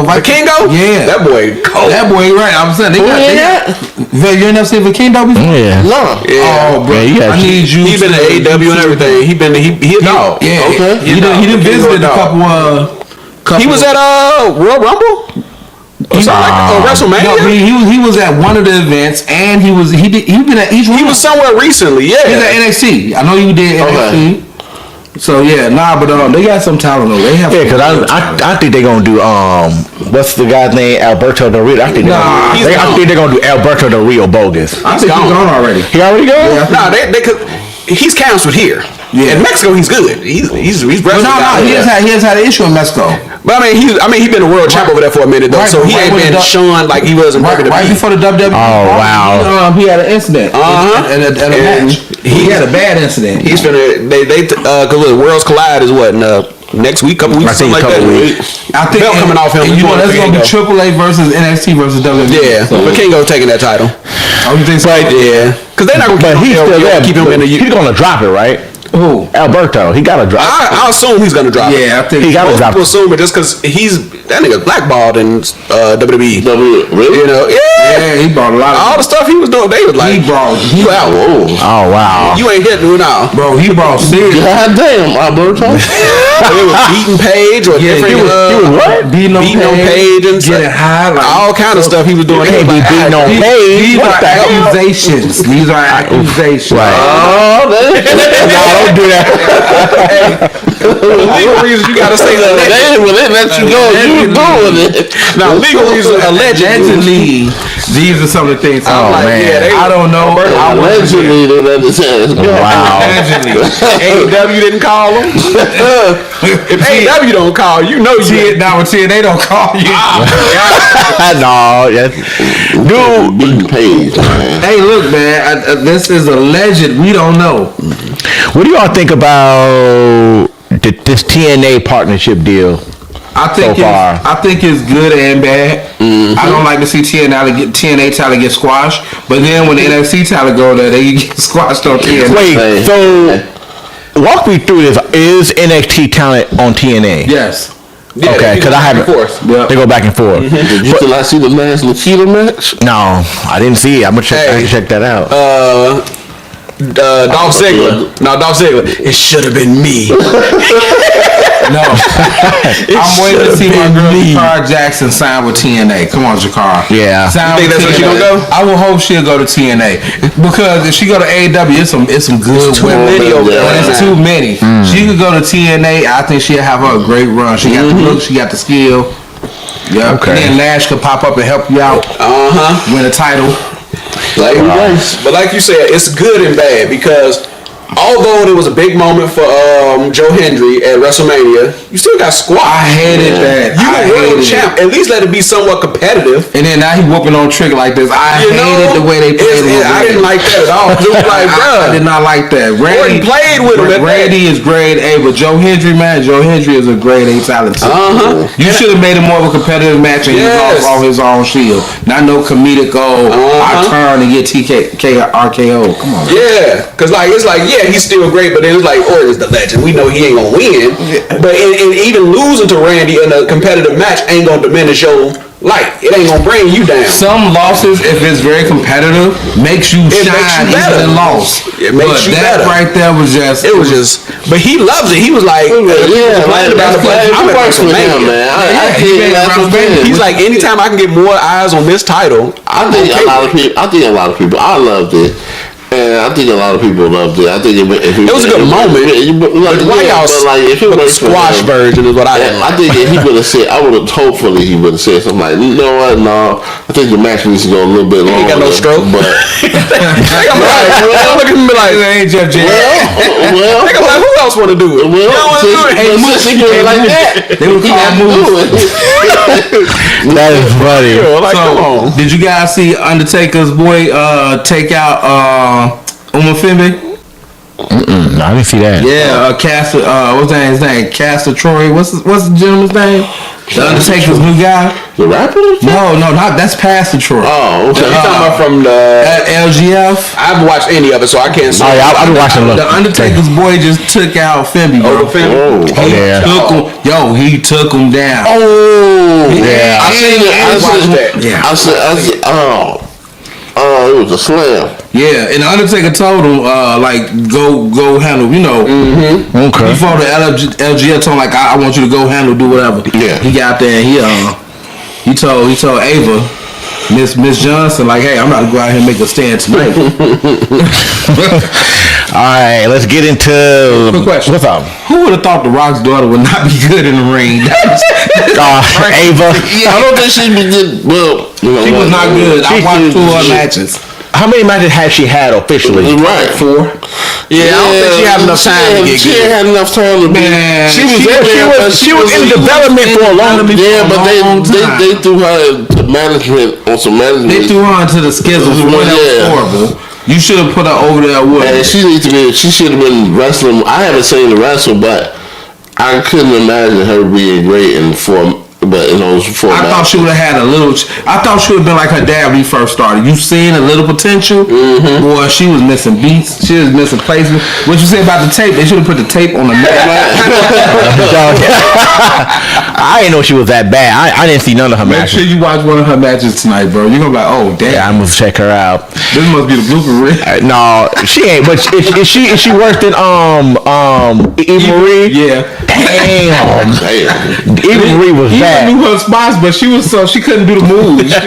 Vikingo? Yeah. That boy cold. That boy, right. I'm saying they got. You never seen Vikingo before? Yeah. No. Yeah. Oh, bro. Yeah, I need you. He's been to AEW and everything. He a dog. Yeah. Okay. He done visited a couple. He was at Royal Rumble. WrestleMania. No, he was at one of the events, and he been at each one. He was somewhere recently. Yeah. He's at NXT. I know you did NXT. So yeah, but they got some talent though. They have because I think they're gonna do what's the guy's name, Alberto Del Rio. I think they're gonna do Alberto Del Rio bogus. I think he's gone already. He already gone? Yeah, nah, they could. He's canceled here. Yeah. In Mexico, he's good. He's wrestling. He has had an issue in Mexico. But I mean, he's been a world champ over there for a minute though, so he ain't been shown like he wasn't right before the WWE. Oh wow! He had an incident. And a match. He had a bad incident. He's finna because the Worlds Collide is what next week, couple weeks, something like that. I think belt coming off him. And you know that's gonna be AAA versus NXT versus WWE. Yeah, but Kingo taking that title. Oh, you think so? Yeah, because they're not gonna. But he's still there. Keep him in the. He's gonna drop it, right? Who? Alberto. He gotta drop. I assume he's gonna drop. Yeah, I think he gotta drop. People assume it just because that nigga blackballed in WWE. Really? You know? Yeah, he brought a lot of all the stuff he was doing. They was like, he brought. Oh wow! You ain't hitting it now, bro. He brought serious. God damn, Alberto. It was beating Page or different. He was what? Beating on Page and getting high, like, all kind of stuff he was doing. He can't be beating on Page. These are accusations. These are accusations. Right. Oh, don't do that. Legal reasons you gotta say that. When they let you go, you doing it. Now legal reasons allegedly. These are some of the things. Oh man, I don't know. Allegedly, they let us in. Wow. AEW didn't call them. If AEW don't call, you know you. Now they don't call you. No, dude, beating Page, man. Hey, look, man. This is alleged. We don't know. What do y'all think about this TNA partnership deal? I think it's good and bad. Mm-hmm. I don't like to see TNA talent get squashed, but then when the NXT talent go there, they get squashed on TNA. Wait, so walk me through this. Is NXT talent on TNA? Yes. Yeah, okay, because I haven't. They go back and forth. Mm-hmm. Did you still see the last Lakita match? No, I didn't see it. I'm gonna check that out. Dolph Ziggler. No, Dolph Ziggler. It should have been me. No. I'm waiting to see my girl Jakar Jackson sign with TNA. Come on, Jakar. Yeah. You think that's where she gonna go? I will hope she'll go to TNA because if she go to AEW, it's some good too many over there. It's too many. She could go to TNA. I think she'll have her a great run. She got the look. She got the skill. Yeah. Okay. And then Lash could pop up and help you out. Win a title. But like you said, it's good and bad because although there was a big moment for Joe Hendry at WrestleMania, you still got squashed. I hated that. You were world champ. At least let it be somewhat competitive. And then now he whooping on Trick like this. I hated the way they played him. I didn't like that at all. It was like, bro, I did not like that. Randy played with him. Randy is grade A, but Joe Hendry, man, Joe Hendry is a grade A talent. You should have made it more of a competitive match and he lost all his own shield. Not no comedic I turn and get RKO. Come on. Yeah, because it's like he's still great, but it was like Orton's the legend. We know he ain't gonna win, but and even losing to Randy in a competitive match ain't gonna diminish your light. It ain't gonna bring you down. Some losses, if it's very competitive, makes you shine even in loss. It makes you better. Right there was just. It was just. But he loves it. He was like, I'm works with him, man. He's like, anytime I can get more eyes on this title, I think a lot of people. I loved it. And I think a lot of people loved it. I think it was a good moment. Squash version is what I didn't like. I think if he would have said, hopefully he would have said something like, you know what, no, I think the match needs to go a little bit longer. He ain't got no stroke. But look at me like, ain't Jeff Jarrett. Well, who else want to do it? Like that. They would call moves. That is funny. Come on. Did you guys see Undertaker's boy take out Uma Fembe? I didn't see that. Yeah, Castor. What's his name? Castor Troy. What's the gentleman's name? The Undertaker's new guy. The rapper? No, not that's Pastor Troy. Oh, okay. You talking about from the LGF? I haven't watched any of it, so I can't say. Oh yeah, I've been watching. The Undertaker's boy just took out Fembe. He took him down. Oh, yeah. I seen that. Yeah. I said, it was a slam. Yeah, and the Undertaker told him, go handle, Okay. Before the LGF told him, I want you to go handle, do whatever. Yeah. He got there and he told Ava, Miss Johnson, hey, I'm about to go out here and make a stand tonight. All right, let's get into. Quick question. What's up? Who would have thought The Rock's daughter would not be good in the ring? Ava. Yeah, I don't think she'd be good. Well, she was not good. I watched 2 of her matches. How many matches has she had officially? Right. 4. Yeah, I don't think she had enough time to get good. She ain't had enough time to be. She was in development for a long time. Yeah, but they threw her to management on some management. They threw her into the schedule for one that was horrible. You should have put her over there with her. And she should have been wrestling. I haven't seen her wrestle, but I couldn't imagine her being great in those 4 I thought she would have had a little. I thought she would have been like her dad when he first started. You seen a little potential, boy. She was missing beats. She was missing placement. What you say about the tape? They should have put the tape on the mat. I didn't know she was that bad. I didn't see none of her matches. Make sure you watch one of her matches tonight, bro. You're gonna be like, oh damn. Yeah, I must check her out. This must be the blooper reel. No, she ain't. But is she worse than Eva Marie? Yeah. Damn. Eva Marie was bad. Eva knew her spots, but she couldn't do the moves. She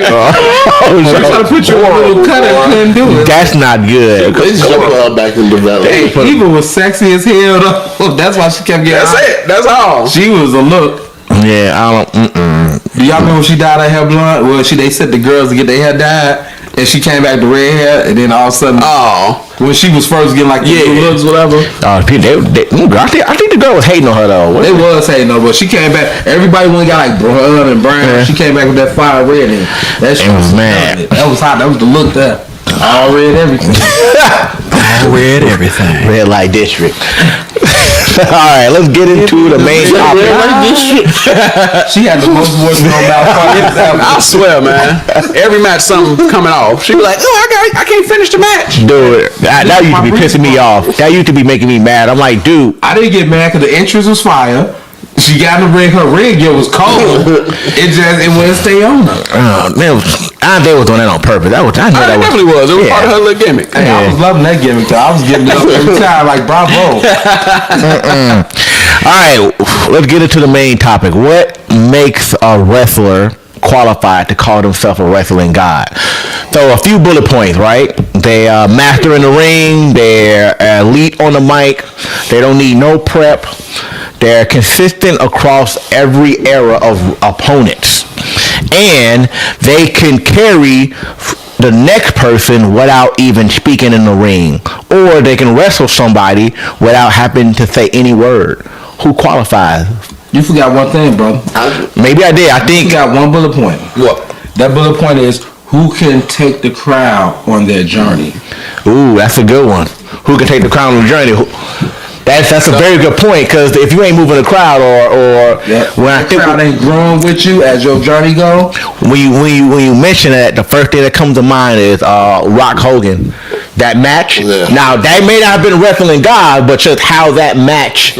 was trying to put you on a little cutter and couldn't do it. That's not good. They just put her back in development. Eva was sexy as hell though. That's why she kept getting. That's it. That's all. She was a look. Yeah, I don't. Do y'all remember when she dyed her hair blonde? Well, they sent the girls to get their hair dyed, and she came back to red hair, and then all of a sudden, when she was first getting the blue looks, whatever. I think the girl was hating on her though. They was hating on her, but she came back. Everybody went and got blood and brown. Yeah. She came back with that fire red, and that shit was mad. That was hot. That was the look there. All red everything. All red everything. Red light district. All right, let's get into the main topic. She had the most voice on I swear, man. Every match, something coming off. She was like, I can't finish the match. Dude, that used to be pissing me off. That used to be making me mad. I'm like, dude. I didn't get mad because the entrance was fire. She got in the ring. Her ring gear was cold. It wouldn't stay on her. They was doing that on purpose. It definitely was. It was part of her little gimmick. Hey, I was loving that gimmick. I was giving it up every time. Like, bravo. right, let's get into the main topic. What makes a wrestler qualified to call themselves a wrestling god? So a few bullet points, right? They are master in the ring. They're elite on the mic. They don't need no prep. They're consistent across every era of opponents. And they can carry the next person without even speaking in the ring. Or they can wrestle somebody without having to say any word. Who qualifies? You forgot one thing, bro. Maybe I did. I think You got one bullet point. What? That bullet point is who can take the crowd on their journey. Ooh, that's a good one. Who can take the crown on the journey? That's a very good point, because if you ain't moving the crowd or when I the think crowd ain't growing with you as your journey go. when you mention that, the first thing that comes to mind is Rock Hogan. That match. Yeah. Now that may not have been wrestling God, but just how that match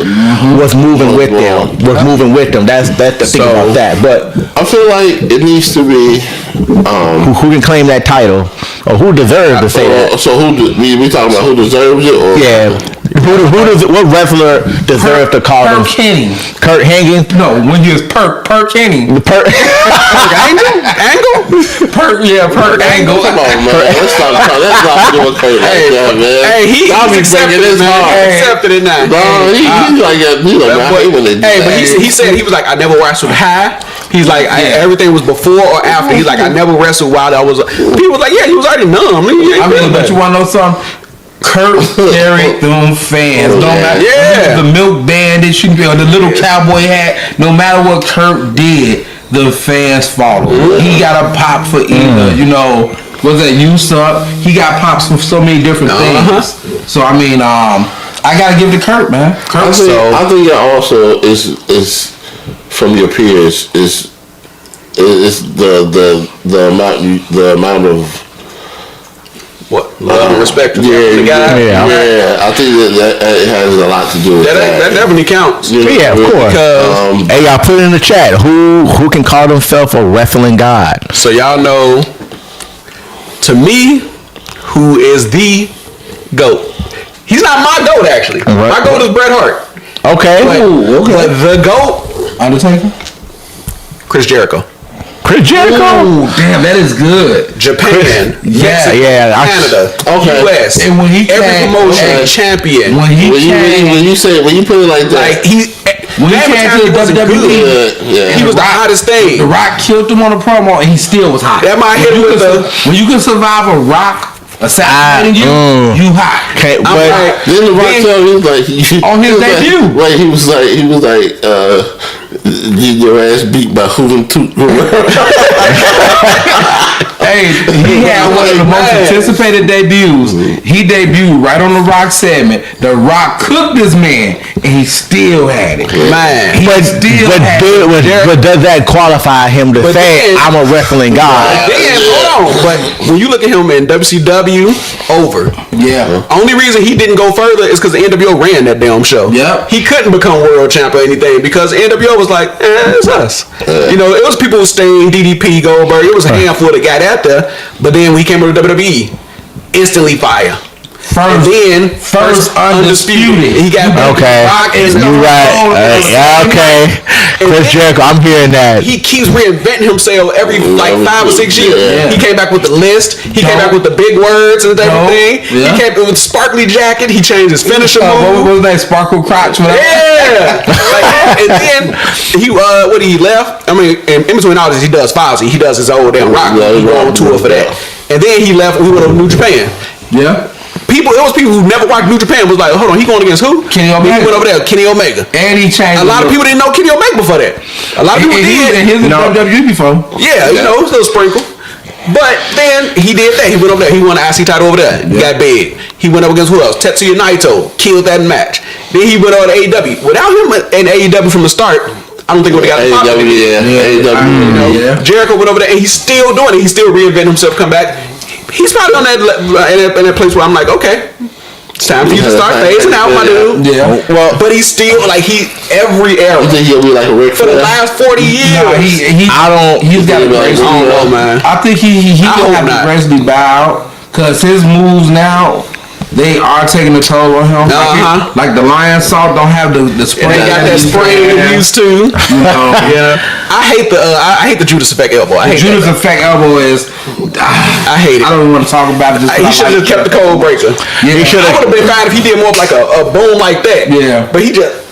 was moving with them. Moving with them. That's the thing about that. But I feel like it needs to be. who can claim that title, or who deserves to say that? So we talking about who deserves it? Or? Yeah. What wrestler deserves to call them? Perk Henning. Kurt Hennig? No, when you was Perk Henning. Angle? Perk Angle. Come on, man. Let's stop doing Kurt like that, man. Hey, he's Y'all be accepted thinking it, it's man. hard. He accepted it now. No, he's like I hate when they do But that. he said he was like, I never wrestled high. He's like, everything was before or after. He's like, I never wrestled while I was. People was like, yeah, he was already numb. But you want to know something? Kurt carried them fans. No matter the milk bandit, she be on the little cowboy hat. No matter what Kurt did, the fans followed. He got a pop for either, was that Usopp? He got pops for so many different things. So I mean, I gotta give it to Kurt, man. I think it also is from your peers is the amount of What? Love and respect for the guy? Yeah. I think that it has a lot to do with that. That definitely counts. Yeah, of course. Because Hey, y'all put it in the chat. Who can call themselves a wrestling god? so y'all know, to me, who is the GOAT? He's not my GOAT, actually. Right. My GOAT is Bret Hart. Okay. But the GOAT, Undertaker? Chris Jericho. Chris Jericho. Oh, damn, that is good. Japan, Mexico, yeah, Canada, Okay. US, And when he every came- promotion champion. When he came, When you put it like that, Like he came to the wasn't WWE, good. yeah. He was the hottest thing. The Rock killed him on a promo, and he still was hot. That might hit When you with can the- when you can survive a Rock assassinating you hot. Okay, I'm but like, Then the Rock told me, he was like, On his debut. Like he was like, get your ass beat by Hooven Toot. Hey, he had one of the most anticipated debuts. He debuted right on the Rock segment. The Rock cooked this man, and he still had it. Man. He but does that qualify him to But say then- I'm a wrestling god? Then, hold on. But when you look at him in WCW, over. Yeah. Only reason he didn't go further is because the NWO ran that damn show. Yep. He couldn't become world champ or anything because the NWO was like, it's us. It was people who Sting, DDP, Goldberg. It was a handful that got out there. But then when he came over to WWE, instantly fire. First undisputed. He got Okay, Rock and you're right. Yeah, okay. Chris Jericho, I'm hearing that. He keeps reinventing himself every 5 or 6 years. Yeah. He came back with the list. He came back with the big words and everything. Yeah. He came with sparkly jacket. He changed his finisher What move. was that? Sparkle crotch? Yeah. And then he left. I mean, in between all this, he does Fozzy. He does his old damn rock. He go on tour for that. And then he left. We went over to New Japan. Yeah. It was people who never watched New Japan was like, hold on, he going against who? Kenny Omega. He went over there, Kenny Omega. And he changed. A lot of people didn't know Kenny Omega before that. A lot of people did. And he was in WWE before. Yeah, it was a little sprinkle. But then he did that. He went over there. He won the IC title over there. Got big. He went up against who else? Tetsuya Naito. Killed that match. Then he went on to AEW. Without him in AEW from the start, I don't think we got the pop. AEW. Jericho went over there and he's still doing it. He's still reinventing himself, come back. He's probably on that in that place where I'm like, okay, it's time for you to start phasing out, my dude. Yeah. Well, but he's still like every era. You think he'll be like a Ric For the Flair? last 40 years. No, he's got a gracefully. I don't know, man. I think he I gonna hope have to not. gracefully bow out because his moves now they are taking a toll on him. Like the lion salt don't have the spray. And they got that spray they used to. Yeah. I hate the Judas Effect elbow. I hate Judas Effect elbow is. I hate it. I don't even want to talk about it. He should have kept the code breaker. Yeah. He should. I would have been fine if he did more of like a boom like that. Yeah. But he just.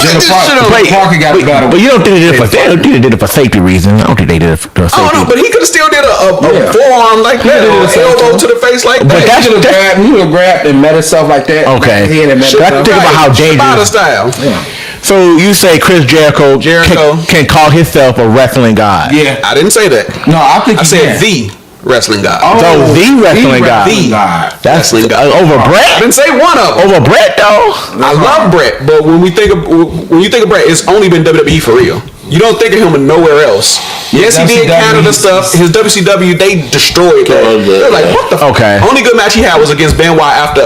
Parker got the battle. But you don't think they did it for safety reasons. I don't think they did it for safety. Oh no, but he could have still did a forearm like that, or an elbow to the face like But that. he would have grabbed and met himself like that. Okay. But think about how dangerous. Style. Yeah. So you say Chris Jericho can call himself a wrestling god? Yeah, I didn't say that. No, I think I said the wrestling god. So the wrestling god. That's wrestling god. Over Brett. I didn't say one of them. Over Brett though. I love Brett, but when you think of Brett, it's only been WWE for real. You don't think of him in nowhere else. Yes, he did Canada stuff. His WCW, they destroyed that. They're like, what the fuck? Okay. Only good match he had was against Benoit after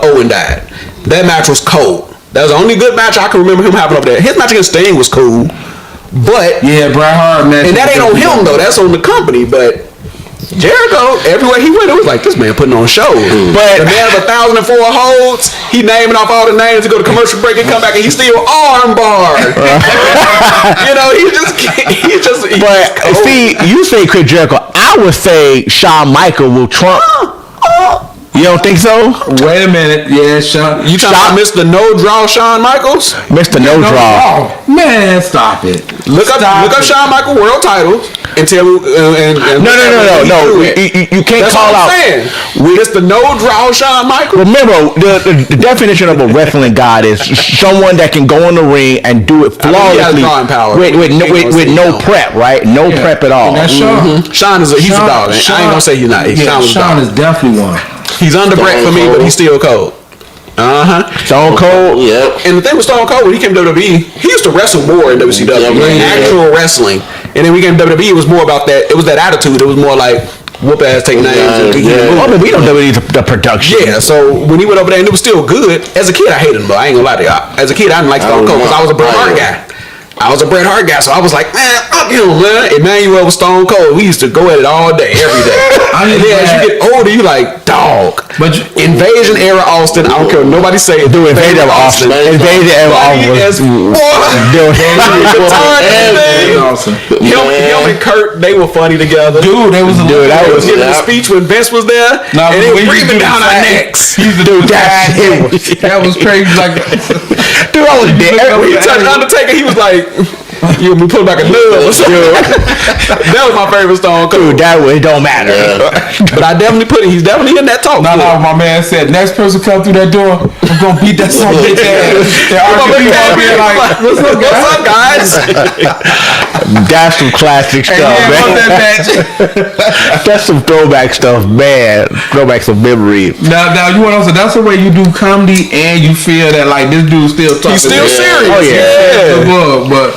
Owen died. That match was cold. That was the only good match I can remember him having up there. His match against Sting was cool, but Bret Hart match. And that ain't on him though. That's on the company, but. Jericho, everywhere he went, it was like, this man putting on shows. But the man of 1,004 holds, he naming off all the names to go to commercial break and come back, and he's still arm barred. You know, he just. But see, you say Chris Jericho. I would say Shawn Michaels will trump. You don't think so? Wait a minute. Yeah, Shawn. You talking about Mr. No Draw Shawn Michaels? Mr. No Draw. Man, stop it. Look up Shawn Michaels world titles and tell me. No. You can't That's call what I'm out. saying. Mr. No Draw Shawn Michaels. Remember, the definition of a wrestling god is someone that can go in the ring and do it flawlessly with no prep, right? No prep at all. That's Shawn. Shawn is he's a dog. I ain't gonna say he's not. Shawn is definitely one. He's under Brett for me, but he's still cold. Stone Cold. Yep. And the thing with Stone Cold, when he came to WWE, he used to wrestle more in WCW, actual wrestling. And then when he came to WWE, it was more about that. It was that attitude. It was more like whoop ass, take names. We don't WWE the production. Yeah. So when he went over there, and it was still good. As a kid, I hated him, but I ain't gonna lie to y'all. As a kid, I didn't like Stone Cold because I was a Bret Hart guy. So I was like, man, fuck him, man. Emmanuel was Stone Cold. We used to go at it all day, every day. And then as you get older, you like, dog. But Invasion era Austin, I don't care what nobody say. Do Invasion era Austin. Invasion era Austin. Him and Kurt, they were funny together. Dude, they was giving a speech when Vince was there, and they were breathing down our necks. That was crazy. Like, dude, I was dead. When he touched Undertaker, he was like, you gonna be pulling back a nub or something. That was my favorite Stone Cold. Dude, it don't matter. But I definitely he's definitely in that talk. No, my man said, next person come through that door, I'm gonna beat that son of a bitch ass. What's up, guys? That's some classic stuff, man. That's some throwback stuff, man. Throwbacks of memory. Now you want to say that's the way you do comedy, and you feel that like this dude still talking. He's still serious. Oh yeah. But.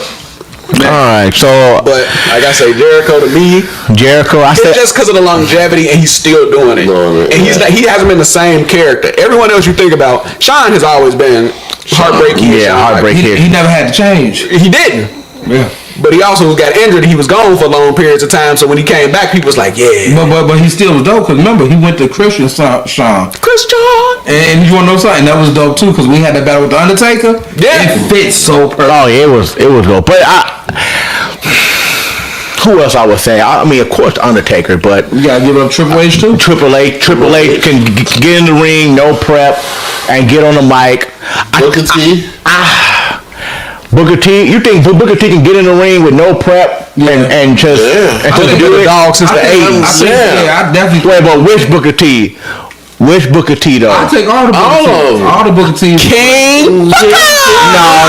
All right, so but like I say, Jericho to me, I said just because of the longevity, and he's still doing it. And he hasn't been the same character. Everyone else you think about, Shawn has always been Heartbreak Kid. Yeah, Heartbreak Kid. He never had to change. He didn't. Yeah. But he also got injured. He was gone for long periods of time. So when he came back, people was like, yeah. But he still was dope. Because remember, he went to Christian Shawn. And you want to know something? That was dope too. Because we had that battle with the Undertaker. Yeah. It fits so perfect. Oh, yeah, it was dope. But who else I would say? I mean, of course, the Undertaker. But you gotta give it up Triple H too. Triple H can get in the ring, no prep, and get on the mic. Booker T, you think Booker T can get in the ring with no prep and just do it? Dog since the 80s. I definitely. Wait, but which Booker T? Which Booker T though? I take all the Booker T. All the Booker T. King? No,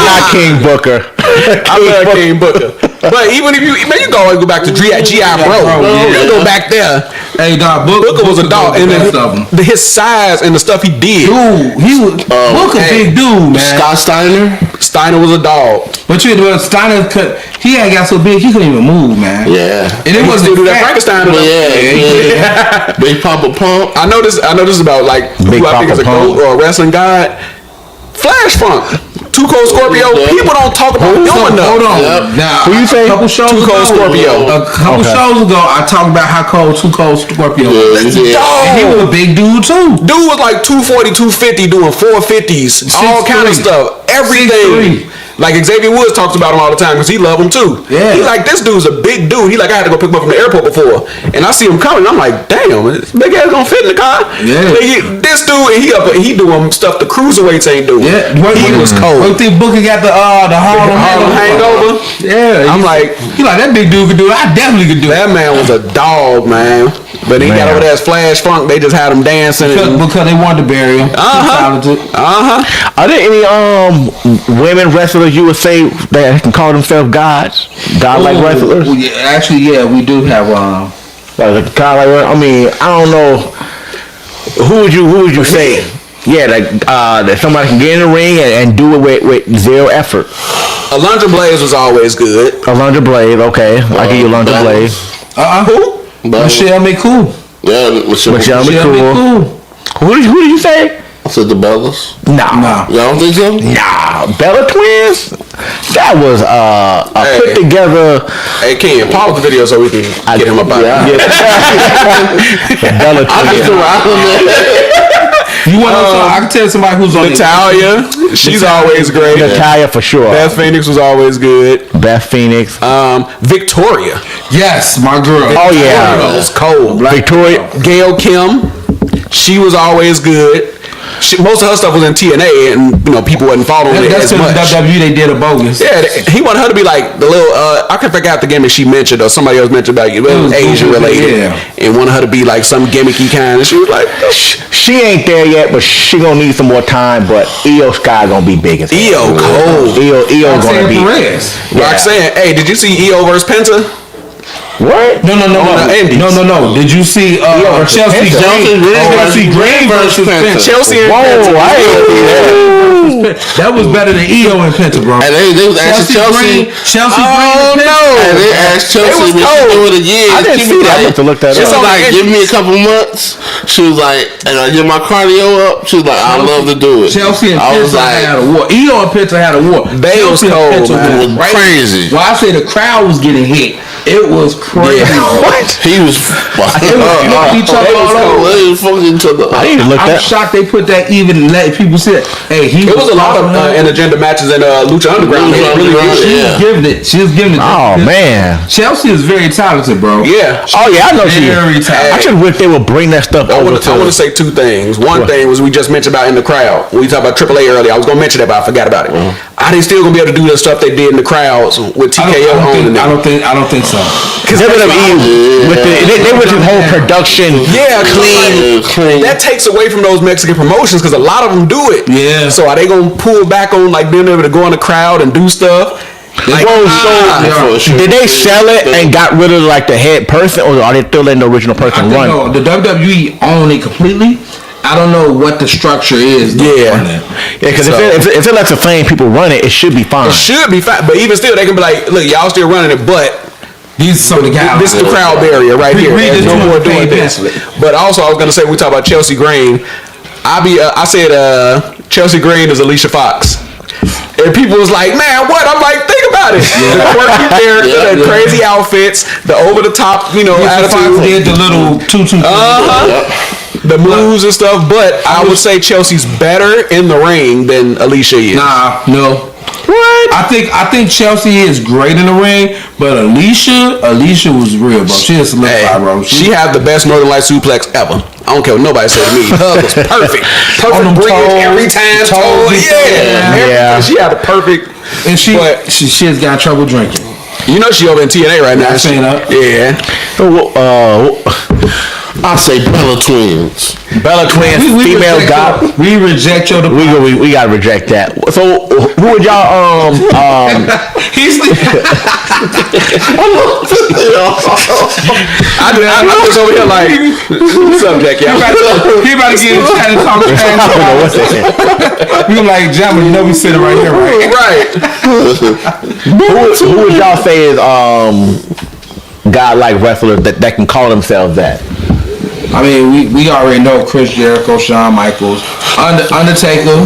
not King Booker. I love King Booker. But even if you can always go back to G.I. Bro. You go back there. Hey, dog, Booker was a dog, and his size and the stuff he did. Dude, he was Booker, big dude, man. Scott Steiner was a dog. But Steiner he had got so big he couldn't even move, man. Yeah, and it wasn't do that Frankenstein. Yeah. Big Papa Pump. I know this is about like who I think is a goat or a wrestling god. Flash Funk. Too Cold Scorpio. People don't talk about him doing nothing. Hold on. Yep. Now, Who you say? A couple shows Too Cold ago, Scorpio. A couple shows ago, I talked about how cold Too Cold Scorpio was. Yeah. And he was a big dude too. Dude was like 240, 250, doing 450s, all kind of 6'3". stuff, everything. 6'3". Like Xavier Woods talks about him all the time because he love him too. Yeah. He like, this dude's a big dude. He like, I had to go pick him up from the airport before, and I see him coming. I'm like, damn, this big ass gonna fit in the car. Yeah. This dude, he doing stuff the cruiserweights ain't doing. Yeah, He was cold. What think Booker got the Harlem Hangover. Yeah, I'm like, he like that big dude could do it. I definitely could do it. that man was a dog, man. But he got over there as Flash Funk. They just had him dancing. Because they wanted to bury him. Are there any women wrestlers you would say that can call themselves gods, godlike wrestlers? Well, yeah, actually, yeah, we do have Like godlike. I mean, I don't know. Who would you say? Yeah, that somebody can get in the ring and do it with zero effort. Alundra Blaze was always good. Alundra Blaze, okay. I give you Alundra Blaze. Who? Michelle McCool. Yeah, Michelle McCool. Who did you say? I said the Bellas. Nah. Y'all don't think so? Nah. Bella Twins? That was put together. Hey, Ken, pause the video so we can get him up out of here. Bella Twins. You want to know? I can tell somebody who's on Natalia, she's always great. Natalia for sure. Beth Phoenix was always good. Beth Phoenix. Victoria. Yes, my girl. Oh yeah, Victoria was cold. Victoria. Gail Kim, she was always good. Most of her stuff was in TNA, and people wasn't following it That's as much. because WWE they did a bogus. Yeah, he wanted her to be like the little. I can forget the gimmick she mentioned, or somebody else mentioned about you. It was Asian related, and wanted her to be like some gimmicky kind. And she was like, she ain't there yet, but she gonna need some more time. But Io Sky gonna be big as hell. Io cold. Io gonna be. Roxanne, hey, did you see Io versus Penta? What? No. Did you see Chelsea Green versus Penta? Chelsea and Penta. I ain't see that. That was better than Io and Penta, bro. And they was asking Chelsea. Chelsea Green. And they asked Chelsea when she do it again. I didn't see that. I have to look that She up. was like, give me a couple months. She was like, and I get my cardio up. She was like, I love to do it. Chelsea and Penta had a war. Io and Penta had a war. They was cold, man. Crazy. Well, I say the crowd was getting hit. It was crazy. What? He was. They was each other all over. They was fucking each other. I didn't look I'm that. shocked they put that even and let people see it. Hey, It was a lot of intergender matches in Lucha Underground. She was giving it. Oh man. Chelsea is very talented, bro. Yeah. Oh yeah, I know she. Very talented. I just wish they would bring that stuff I over want to say two things. One thing was we just mentioned about in the crowd. We talked about AAA earlier. I was going to mention that, but I forgot about it. Are they still going to be able to do the stuff they did in the crowds with TKO on? I don't think so. Because they with the whole production. Yeah, clean. That takes away from those Mexican promotions because a lot of them do it. Yeah. So are they going to pull back on like being able to go in the crowd and do stuff? Like, Did they sell it and got rid of like the head person, or are they still letting the original person run? No, the WWE own it completely. I don't know what the structure is. Because if it lets the same people run it, it should be fine. It should be fine, but even still, they can be like, "Look, y'all still running it, but these are some of the guys. This is the crowd barrier right here. There's no more doing this." But also, I was gonna say we talk about Chelsea Green. I said Chelsea Green is Alicia Fox. And people was like, man, what? I'm like, think about it. The quirky character, the crazy outfits, the over the top, attitude. Did the little tutu. The moves and stuff. But I would say Chelsea's better in the ring than Alicia is. Nah, no. What? I think Chelsea is great in the ring, but Alicia was real, bro. She is solidified, bro. She had the best Northern Light suplex ever. I don't care what nobody said to me. Her was perfect. Perfect bridge every time. Yeah. She had the perfect. And she has got trouble drinking. You know she over in TNA right now. Yeah. I say Bella Twins. Bella Twins, female god. We reject your. We gotta reject that. So who would y'all He's. I was over here like, what's up, Jack? He about to get in chat and talk trash. I don't know what's that. We like, John, you know we sitting right here, right? Right. Who would y'all say is godlike wrestlers that can call themselves that? I mean, we already know Chris Jericho, Shawn Michaels, Undertaker.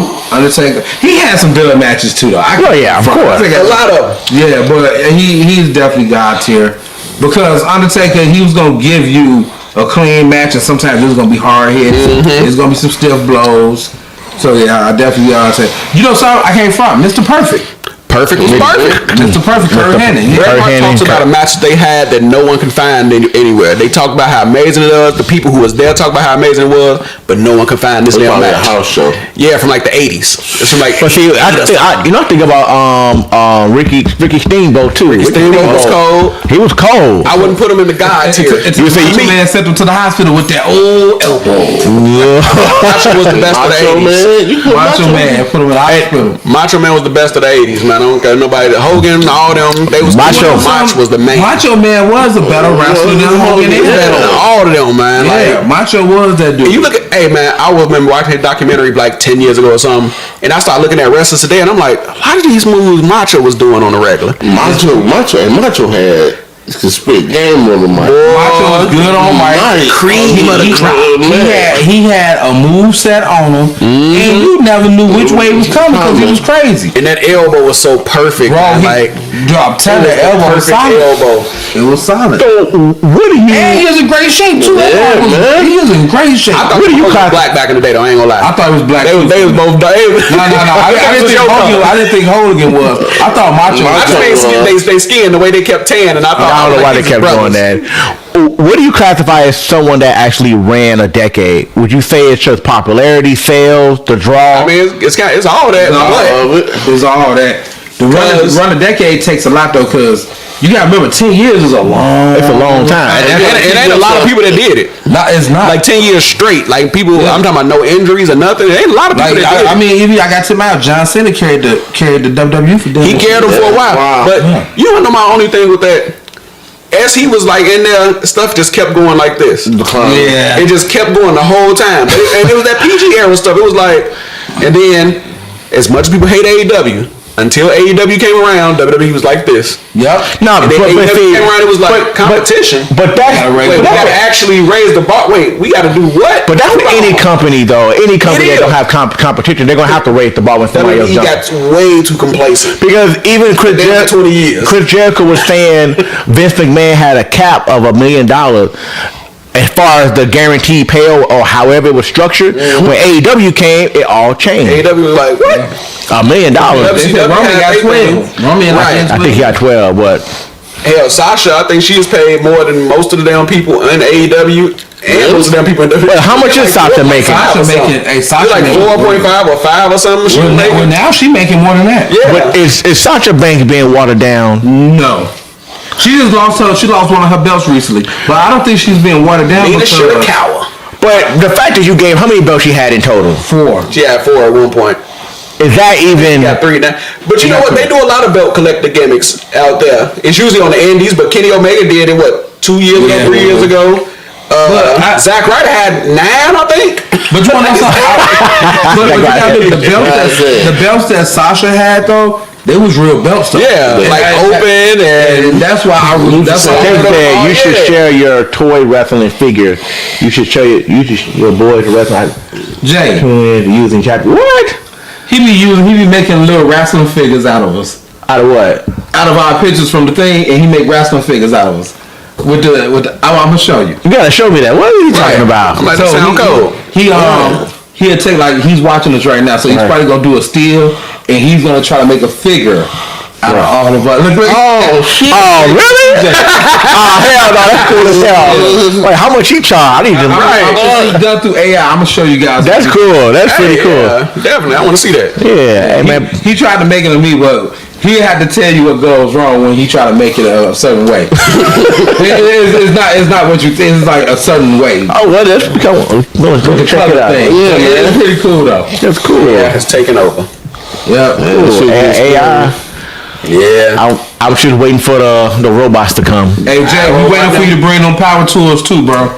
He had some good matches too, though. Of course. A lot of them. Yeah, but he's definitely God tier because Undertaker, he was gonna give you a clean match, and sometimes it was gonna be hard hit. There's gonna be some stiff blows. So yeah, I definitely say. You know, so I came from Mr. Perfect. Perfect was perfect. Mr. Perfect, Kurt Hennig. Everyone talks about a match they had that no one can find anywhere. They talk about how amazing it was. The people who was there talk about how amazing it was, but no one can find this damn match. A house show. Yeah, from like the 80s. It's from like. But see, I think about Ricky Steamboat too. Ricky Steamboat was cold. He was cold. I wouldn't put him in the God tier. You say Macho Man sent him to the hospital with that old elbow. Macho was the best of the 80s. Macho Man put him in the hospital. Macho Man was the best of the 80s, man. I don't care nobody. Hogan, all them, they was Macho was the man. Macho Man was a better wrestler than Hogan. All of them, man. Yeah, Macho was that dude. And you look at, hey man, I remember watching a documentary like 10 years ago or something, and I started looking at wrestlers today, and I'm like, how did these moves Macho was doing on the regular? Macho had spit game on the mic. Macho was good on mic. Cream of the crowd. He had a move set on him, and you never knew which way he was coming because he was crazy. And that elbow was so perfect. Bro, like dropped 10 the elbow was solid. It was solid. So, what do you? And he was in great shape too. Yeah, man. He was in great shape. I thought he was black back in the day, though. I ain't gonna lie. I thought he was black. They was both. No. I didn't think Hogan was. I thought Macho. I just think they skinned the way they kept tan, and I thought. I don't know why they kept doing that. What do you classify as someone that actually ran a decade? Would you say it's just popularity, sales, the draw? I mean, it's all that. It's all that. The run a decade takes a lot though, because you gotta remember 10 years is a long time. And ain't a lot of people that did it. No, it's not. Like 10 years straight. Like people, I'm talking about no injuries or nothing. There ain't a lot of people that did it. I mean, even I got to out. John Cena carried the WWE for them. He carried them for a while. But you wanna know my only thing with that? As he was like in there, stuff just kept going like this. Yeah. It just kept going the whole time. And it was that PG era stuff. It was like, and then as much as people hate AEW, until AEW came around, WWE was like this. Yep. No, and then AEW came around, it was like competition. But that's we gotta actually raise the bar. Wait, we gotta do what? But that's with any company though. Any company that don't have competition, they're gonna have to raise the bar when somebody else got way too complacent. Because even Chris Jericho was saying Vince McMahon had a cap of $1 million. As far as the guaranteed pay or however it was structured, when AEW came, it all changed. AEW was like, what? $1 million. They said Roman got 12. I think he got 12, but... Hell, Sasha, I think she's paid more than most of the damn people in AEW and most of the damn people in WWE. Well, how much is Sasha making? Sasha making like 4.5 or 5 or something. Well, now she making more than that. Yeah. But is Sasha Banks being watered down? No. She just lost one of her belts recently, but I don't think she's being watered down. But the fact that you gave, how many belts she had in total? 4. She had 4 at one point. Is that even? Got 3 now. But you know what? They do a lot of belt collector gimmicks out there. It's usually on the indies, but Kenny Omega did it 2 years ago, 3 years ago. Zack Ryder had 9, I think. But you want to know something? The belts that Sasha had though, they was real belts though. Yeah, like open, and that's why you should share your toy wrestling figure. You should show your boys wrestling. Jay using chapter. What? He be making little wrestling figures out of us. Out of what? Out of our pictures from the thing, and he make wrestling figures out of us. With the I'm gonna show you. You gotta show me that. What are you talking about? I'm like, so sound cold. He'll take he's watching us right now, so he's probably gonna do a steal, and he's gonna try to make a figure out of all of us. Oh shit! Oh really? Oh hell no, that's cool as hell. Wait, how much he charge? I need to. It's done through AI. I'm gonna show you guys. That's cool. That's pretty cool. Definitely, I want to see that. Yeah, man. He tried to make it to me, but he had to tell you what goes wrong when he tried to make it a certain way. It's not what you think. It's like a certain way. Oh well, that's become. Check it out. Yeah, it's pretty cool though. That's cool. Yeah, it's taking over. Yeah, AI. Yeah, I was just waiting for the robots to come. Hey Jay, we waiting for you to bring them power tools too, bro.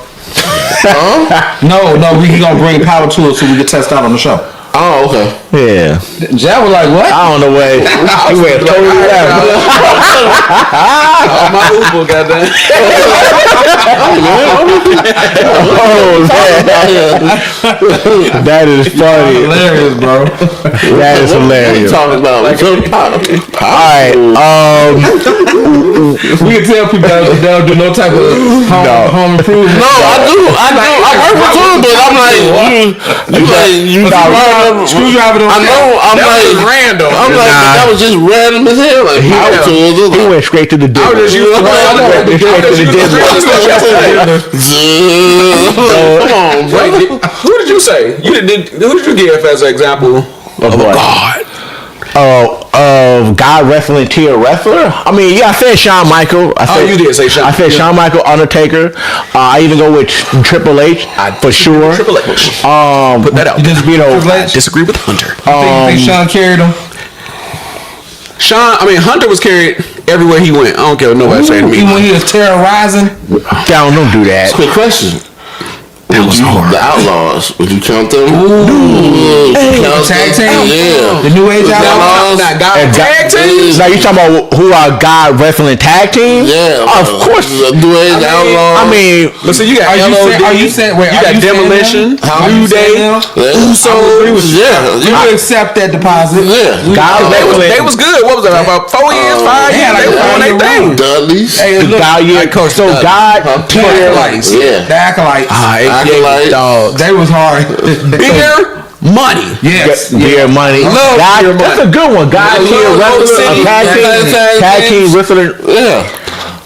No, we gonna bring power tools so we can test out on the show. Oh, okay. Yeah. Jay was like, what? I don't know way. He went totally left. my Uber, goddamn. That is funny. Hilarious, bro. That is hilarious. Talking about Alright, We can tell people that they don't do no type of home improvement. No, I do. I work with too, but I'm like, Screwdriver don't I know. I'm That like was random. I'm like, but that was just random as hell. Like power tools. he went straight to the dick. I was just used to Come on, bro. Wait, who did you say? Who did you give as an example of a god? God wrestling tier wrestler. I mean, yeah, I said Shawn Michaels. You did say Shawn. I said Shawn Michaels, Undertaker. I even go with Triple H for sure. Triple H. Put that out. I disagree with Hunter. You think Sean carried him? Hunter was carried everywhere he went. I don't care what nobody say to me. Even when he was terrorizing? don't do that. Quick question. That was hard. The Outlaws, would you count them? Tag team? Yeah. The New Age Outlaws? Tag teams? Now you talking about who are God wrestling tag teams? Yeah. Of course. New Age Outlaws. I mean, listen, you got Are you saying Demolition, New Day, Usos. Yeah. You would accept that deposit? Yeah. God wrestling. They was good. What was that? About 4 years, 5 years? They were on their thing. Dudleys. Hey, look. So God The Acolytes. Yeah. The Acolytes. Acolyte. They was hard. Beer, money. Yes. Beer money. Love God, beer that's money. a good one. God tier wrestler, tag team wrestler. Yeah.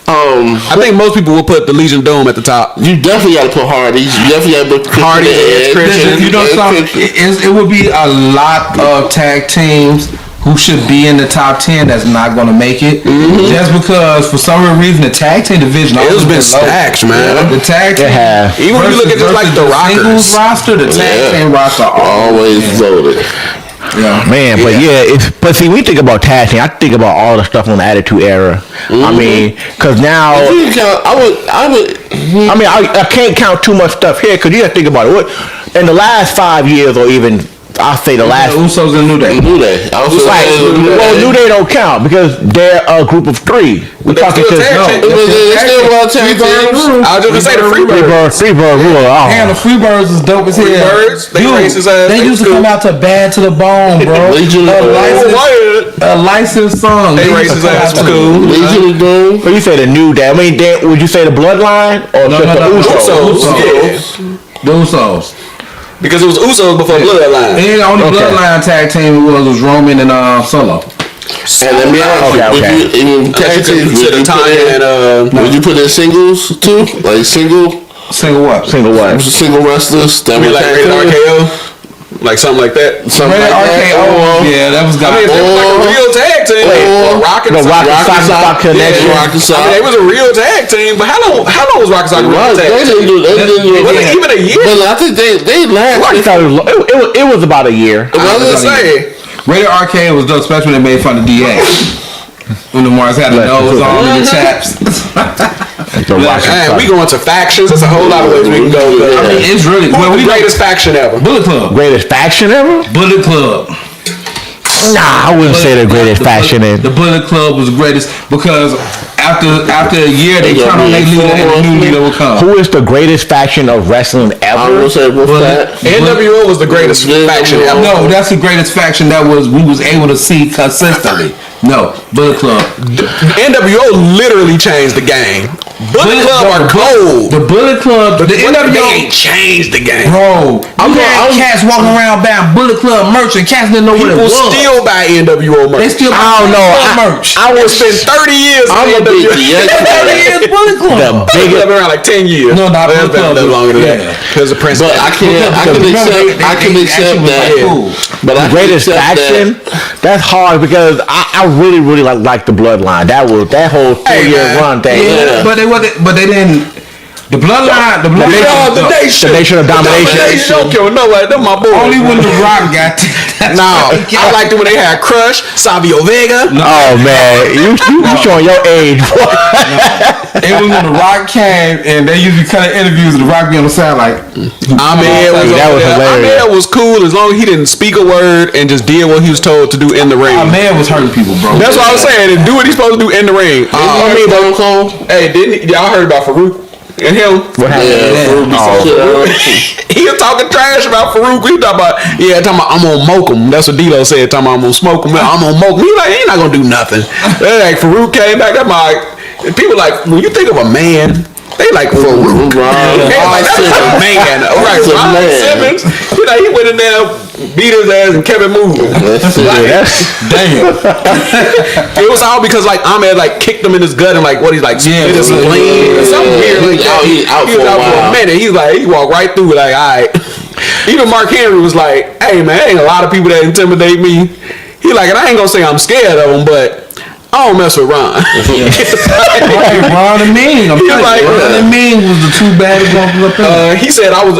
I think most people will put the Legion of Doom at the top. You definitely got to put Hardy's. You definitely got to put Hardy, Edge, Christian. You know something? It would be a lot of tag teams who should be in the top 10 that's not going to make it. Just because, for some reason, the tag team division It's been stacked, man. The tag team. Even when you look at just like the singles Rockers. roster, the tag team roster always voted. Yeah. Man, but but see, we think about tag team. I think about all the stuff on the Attitude Era. I mean, because now, I can't count too much stuff here because you got to think about it. What in the last 5 years, or even I'll say the last. Usos and New Day. New Day. New Day don't count because they're a group of three. We're talking to they still want tag teams. I was just gonna say the Freebirds. Freebird rule. Man, the Freebirds is dope as hell. Freebirds, they racist ass. They used to come out to Bad to the Bone, bro. A licensed song. They racist ass was cool. Legion of Doom. But you say the New Day. I mean, would you say the Bloodline or just the Usos? The Usos. Because it was Usos before Bloodline. And on the Bloodline tag team was Roman and Solo. And let me ask you, would you put in singles too? Like single what? Single wrestlers that were like tag RKO? Like something like that. Something like RKO. Yeah, that was like a real tag team. Rock and Sock Connection. They was a real tag team, but how long was Rock and Sock a real tag team? Even a year. But I think they lasted. It was about a year. I was gonna say. Rated Arcade was dope, especially when they made fun of DA. When the Mars had the nose on and the chaps. Man, we going to factions. There's a whole lot of ways we can go. I mean, it's really the greatest faction ever. Bullet Club. Greatest faction ever? Bullet Club. Nah, I wouldn't say the greatest faction ever. The Bullet Club was the greatest because after a year they turn on their leader and the new leader will come. Who is the greatest faction of wrestling ever? I was gonna say NWO was the greatest faction ever. No, that's the greatest faction that we was able to see consistently. No, Bullet Club. NWO literally changed the game. Bullet Club are gold. The Bullet Club, the NWO ain't changed the game. Bro, I'm cats walking around buying Bullet Club merch and cats didn't know what it was. People still buy NWO merch. They still buy I don't know. merch. I would spend 30 years I'm a big 30 years Bullet Club. The biggest been around like 10 years. No, not Bullet Club. Longer than that. Because the Prince. But I can accept that. But the greatest faction. That's hard because I really like the Bloodline. That whole 2-year run thing. Yeah, but they didn't. The Bloodline, the Nation of Domination. Don't kill nobody. Them my boys. Only when The Rock got No, I liked it when they had Crush, Savio Vega. Oh man, you showing your age. It was when The Rock came, and they used to be cutting interviews, and The Rock be on the side like, Ahmed was cool as long as he didn't speak a word and just did what he was told to do in the ring. Ahmed was hurting people, bro. That's what I was saying. And do what he's supposed to do in the ring. Hey, didn't y'all heard about Farouk and him? What happened? He was talking trash about Farouk. He talking about I'm gonna moke him. That's what D-Lo said. Talking about I'm gonna smoke him. I'm gonna moke him. He like, he ain't not gonna do nothing. Like Farouk came back. That my people like when you think of a man. They like Farouk. Like, that's a man. Right, Ron Simmons. You know, he went in there, beat his ass, and kept it moving. Damn. It was all because like Ahmed like kicked him in his gut and like what he's like split his spleen or something weird like that. He was out for a minute. He walked right through it like, all right. Even Mark Henry was like, hey man, ain't a lot of people that intimidate me. He like, and I ain't gonna say I'm scared of him, but I don't mess with Ron. Right, Ron and Ming. I'm like, Ron and Ming was the two baddest ones up there. He said I was.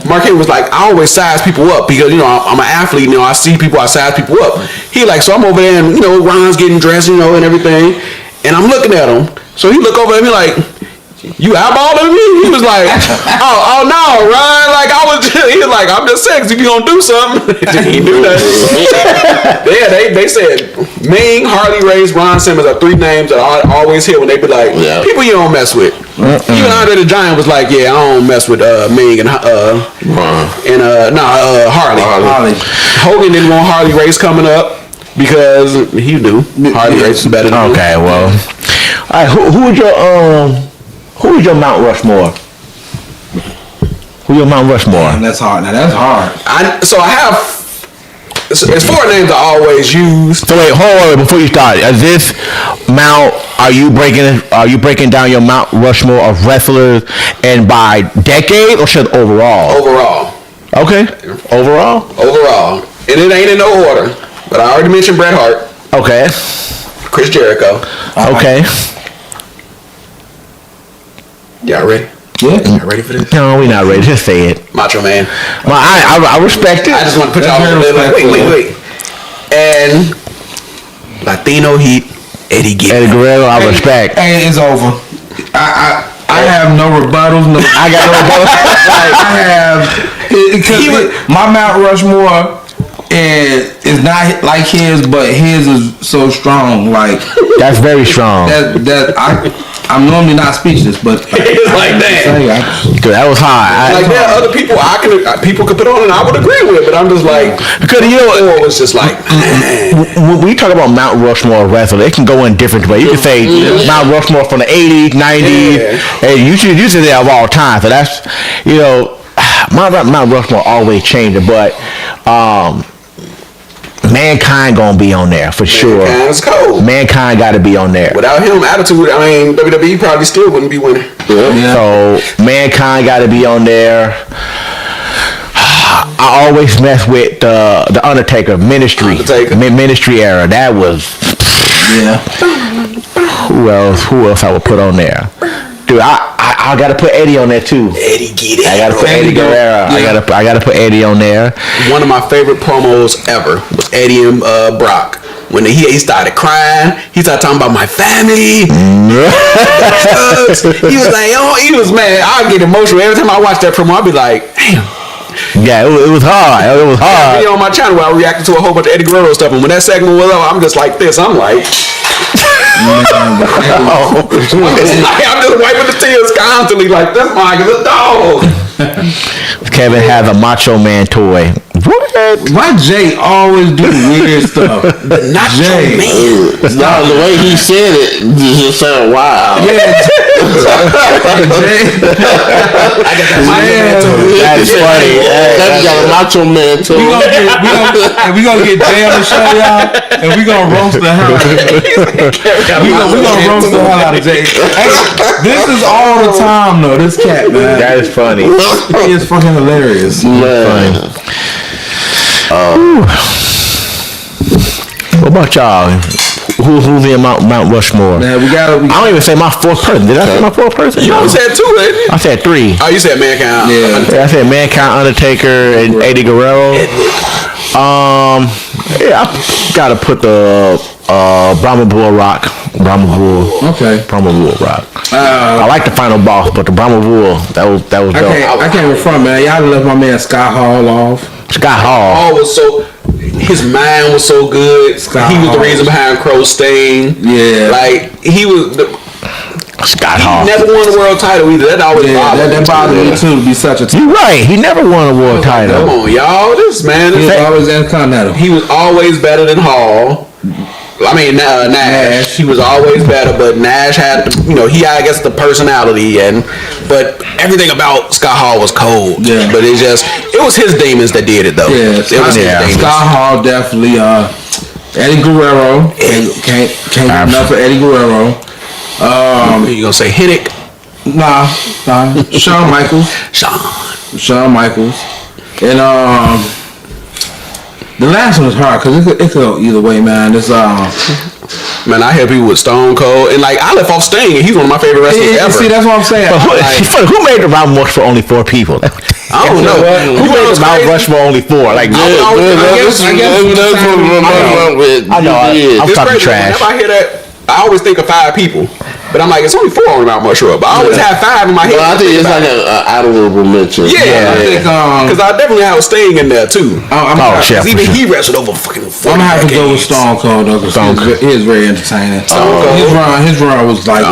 Mark Henry was like, I always size people up because I'm an athlete. I see people, I size people up. He like, so I'm over there and Ron's getting dressed, and everything, and I'm looking at him. So he look over at me like, you eyeballing me? He was like, oh no, Ron. Like he was like, I'm just saying, 'cause if you gonna do something, he do that. Yeah, they said Ming, Harley Race, Ron Simmons are three names that I always hear when they be like, people you don't mess with. Even Andre the Giant was like, I don't mess with Ming and Harley. Hogan didn't want Harley Race coming up because he knew Harley Race is better than him. Okay, well, all right. Who is your Mount Rushmore? Who your Mount Rushmore? Man, that's hard. Now that's hard. I have. It's four names I always use. So wait, hold on before you start. Is this Mount? Are you breaking down your Mount Rushmore of wrestlers and by decade or just overall? Overall. Okay. Overall. And it ain't in no order. But I already mentioned Bret Hart. Okay. Chris Jericho. Okay. Y'all ready? Yeah. Y'all ready for this? No, we not ready. Just say it. Macho Man. Well, I respect it. I just want to put y'all on there like, wait. And Latino Heat, Eddie Guerrero, I respect. And it's over. I have no rebuttals. I got no rebuttals. My Mount Rushmore is not like his, but his is so strong. Like that's very strong. I'm normally not speechless, but it's like that. That was hard. Like there are other people people could put on and I would agree with, but I'm just like because it was just like when we talk about Mount Rushmore wrestling, it can go in different ways. You can say Mount Rushmore from the 80s, 90s, and you should say of all time. So that's Mount Rushmore always changing, but Mankind gonna be on there for sure. Mankind's cold. Mankind got to be on there. Without him, attitude. I mean, WWE probably still wouldn't be winning. Yeah. So Mankind got to be on there. I always mess with the Undertaker Ministry era. That was Who else I would put on there? Dude, I gotta put Eddie on there too. Eddie, get it. I gotta put Eddie Guerrero. Yeah. I gotta put Eddie on there. One of my favorite promos ever was Eddie and Brock. When he started crying, he started talking about my family. He was like, he was mad. I get emotional every time I watch that promo. I'd be like, damn. Yeah, it was hard. It was hard. I have a video on my channel where I reacted to a whole bunch of Eddie Guerrero stuff, and when that segment was up, I'm just like this. I'm like. I'm just wiping the tears constantly like this Mike is a dog. Kevin has a Macho Man toy. What? Why Jay always do weird stuff? The Macho Man. No, the way he said it just sounded wild. Yeah. Jay. I got that Macho Man toy. That's funny. Kevin got a Macho Man toy. We gonna get Jay on the show, y'all, and we gonna roast the hell out of him. We gonna roast the hell out of Jay. Hey, this is all the time though. This cat, man. That is funny. He is fucking hilarious. Man. What about y'all? Who's in Mount Rushmore? Man, I don't even say my fourth person. Did I say my fourth person? You only said 2, didn't you? I said 3. Oh, you said Mankind. Yeah, I said Mankind, Undertaker, and Eddie Guerrero. Yeah, I gotta put the Brahma Bull Rock. Okay. Brahma Bull Rock. I like the final boss, but the Brahma Bull, that was dope. I can't refront, man. Y'all left my man Scott Hall off. Scott Hall. Was so. His mind was so good. Scott he was Hall. the reason behind Crow Stain. Yeah. Like he was. Scott Hall. Never won a world title either. That always bothered me. That bothered me too. To be such a. You're right. He never won a world title. Come on, y'all. This man. He was always Intercontinental. He was always better than Hall. I mean, Nash. He was always better, but Nash had, he had, I guess, the personality, but everything about Scott Hall was cold. Yeah. But it was his demons that did it, though. Yeah, it was his demons. Scott Hall definitely. Eddie Guerrero. Can't get enough of Eddie Guerrero. You gonna say Hennick? Nah. Shawn Michaels. Shawn Michaels. And the last one was hard because it could go either way, man. It's Man, I hear people with Stone Cold, and I left off Sting, and he's one of my favorite wrestlers ever. See, that's what I'm saying. But who made the Mount Rushmore for only 4 people? I don't know. Who made the Mount Rushmore for only 4? Like, I know. I'm talking trash. Whenever I hear that, I always think of 5 people. But I'm like, it's only 4 on Mount Rushmore. But I always have 5 in my head. Well, I think it's like an honorable mention. Yeah, I think because I definitely have a Sting in there too. Even he wrestled over fucking. I'm gonna have to go with Stone Cold though, because he is very entertaining. His run was like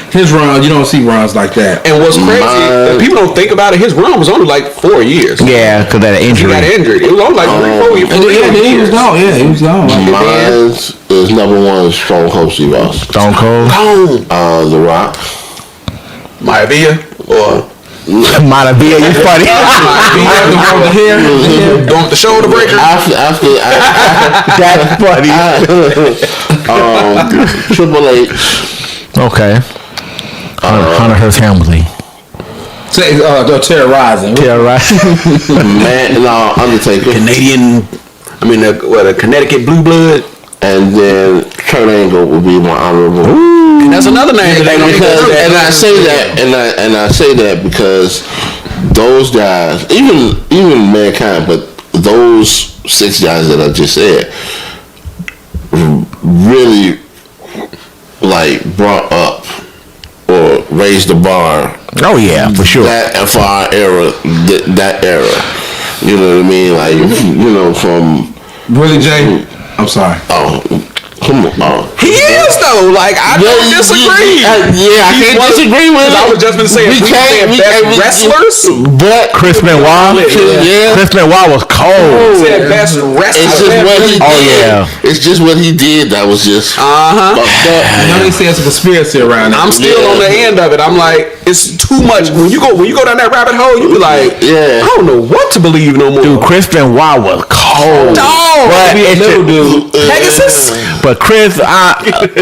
his run. You don't see runs like that. And what's crazy, people don't think about it. His run was only like 4 years. Yeah, because that injury. He got injured. It was only like 3-4 years. He was gone. Yeah, he was gone. Mine is number 1 Stone Cold Steve Austin. Stone Cold. The Rock. Maivia or Maivia, you funny. Going with the shoulder breaker. After That's funny. Triple H. Okay. Hunter Hearst Helmsley. Say terrorizing. Man, Undertaker. Canadian. I mean, a Connecticut blue blood. And then Kurt Angle would be my honorable. And that's another name. I say that because those guys, even Mankind, but those 6 guys that I just said, really brought up or raised the bar. Oh yeah, for sure. For our era, that era. You know what I mean? From Willie J. I'm sorry. Oh, come on. He is though. I don't disagree. I can't disagree with it. I was just gonna say best wrestlers, but Chris Benoit. Chris Benoit was cold. Said best wrestlers. It's just what he did. It's just what he did that was just fucked up. They say it's a conspiracy around it. I'm still on the end of it. I'm like, it's too much. When you go down that rabbit hole, you be like, I don't know what to believe no more. Dude, Chris Benoit was cold. But it's little dude. Pegasus. But Chris,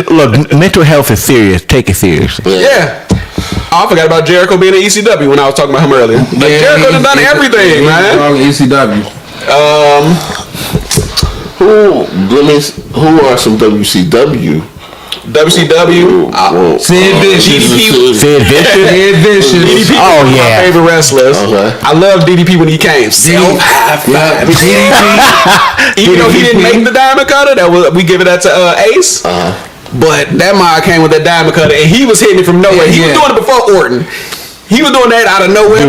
look, mental health is serious. Take it seriously. Yeah. I forgot about Jericho being in ECW when I was talking about him earlier. Jericho done everything, man. ECW. Who are some WCW? Sid Vicious. DDP Oh was yeah, my favorite wrestlers. Okay. I love DDP when he came. DDP. Even though he didn't make the diamond cutter, we give it to Ace. But that man came with that diamond cutter, and he was hitting it from nowhere. He was doing it before Orton. He was doing that out of nowhere.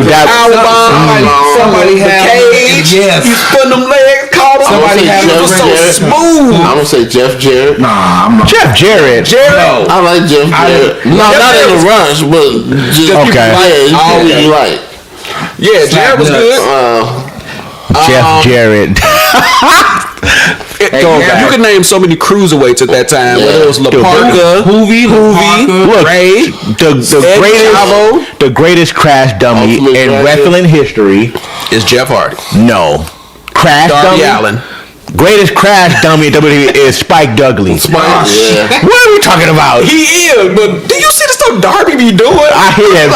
Somebody had cage. Yes. He's putting them legs caught up. Somebody had it was so smooth. I'm gonna say Jeff Jarrett. Nah, I'm not. Jeff Jarrett. No. I like Jeff Jarrett. Not in the rush, but just okay. Always right. Yeah, Jarrett was good. Jeff Jarrett. You could name so many cruiserweights at that time. Whether it was LaParca, Hoovy, look, Ray, the greatest crash dummy in wrestling history is Jeff Hardy. No, crash Darby dummy. Allin. Greatest crash dummy in WWE is Spike Dudley. What are we talking about? He is, but do you see the stuff Darby be doing? I hear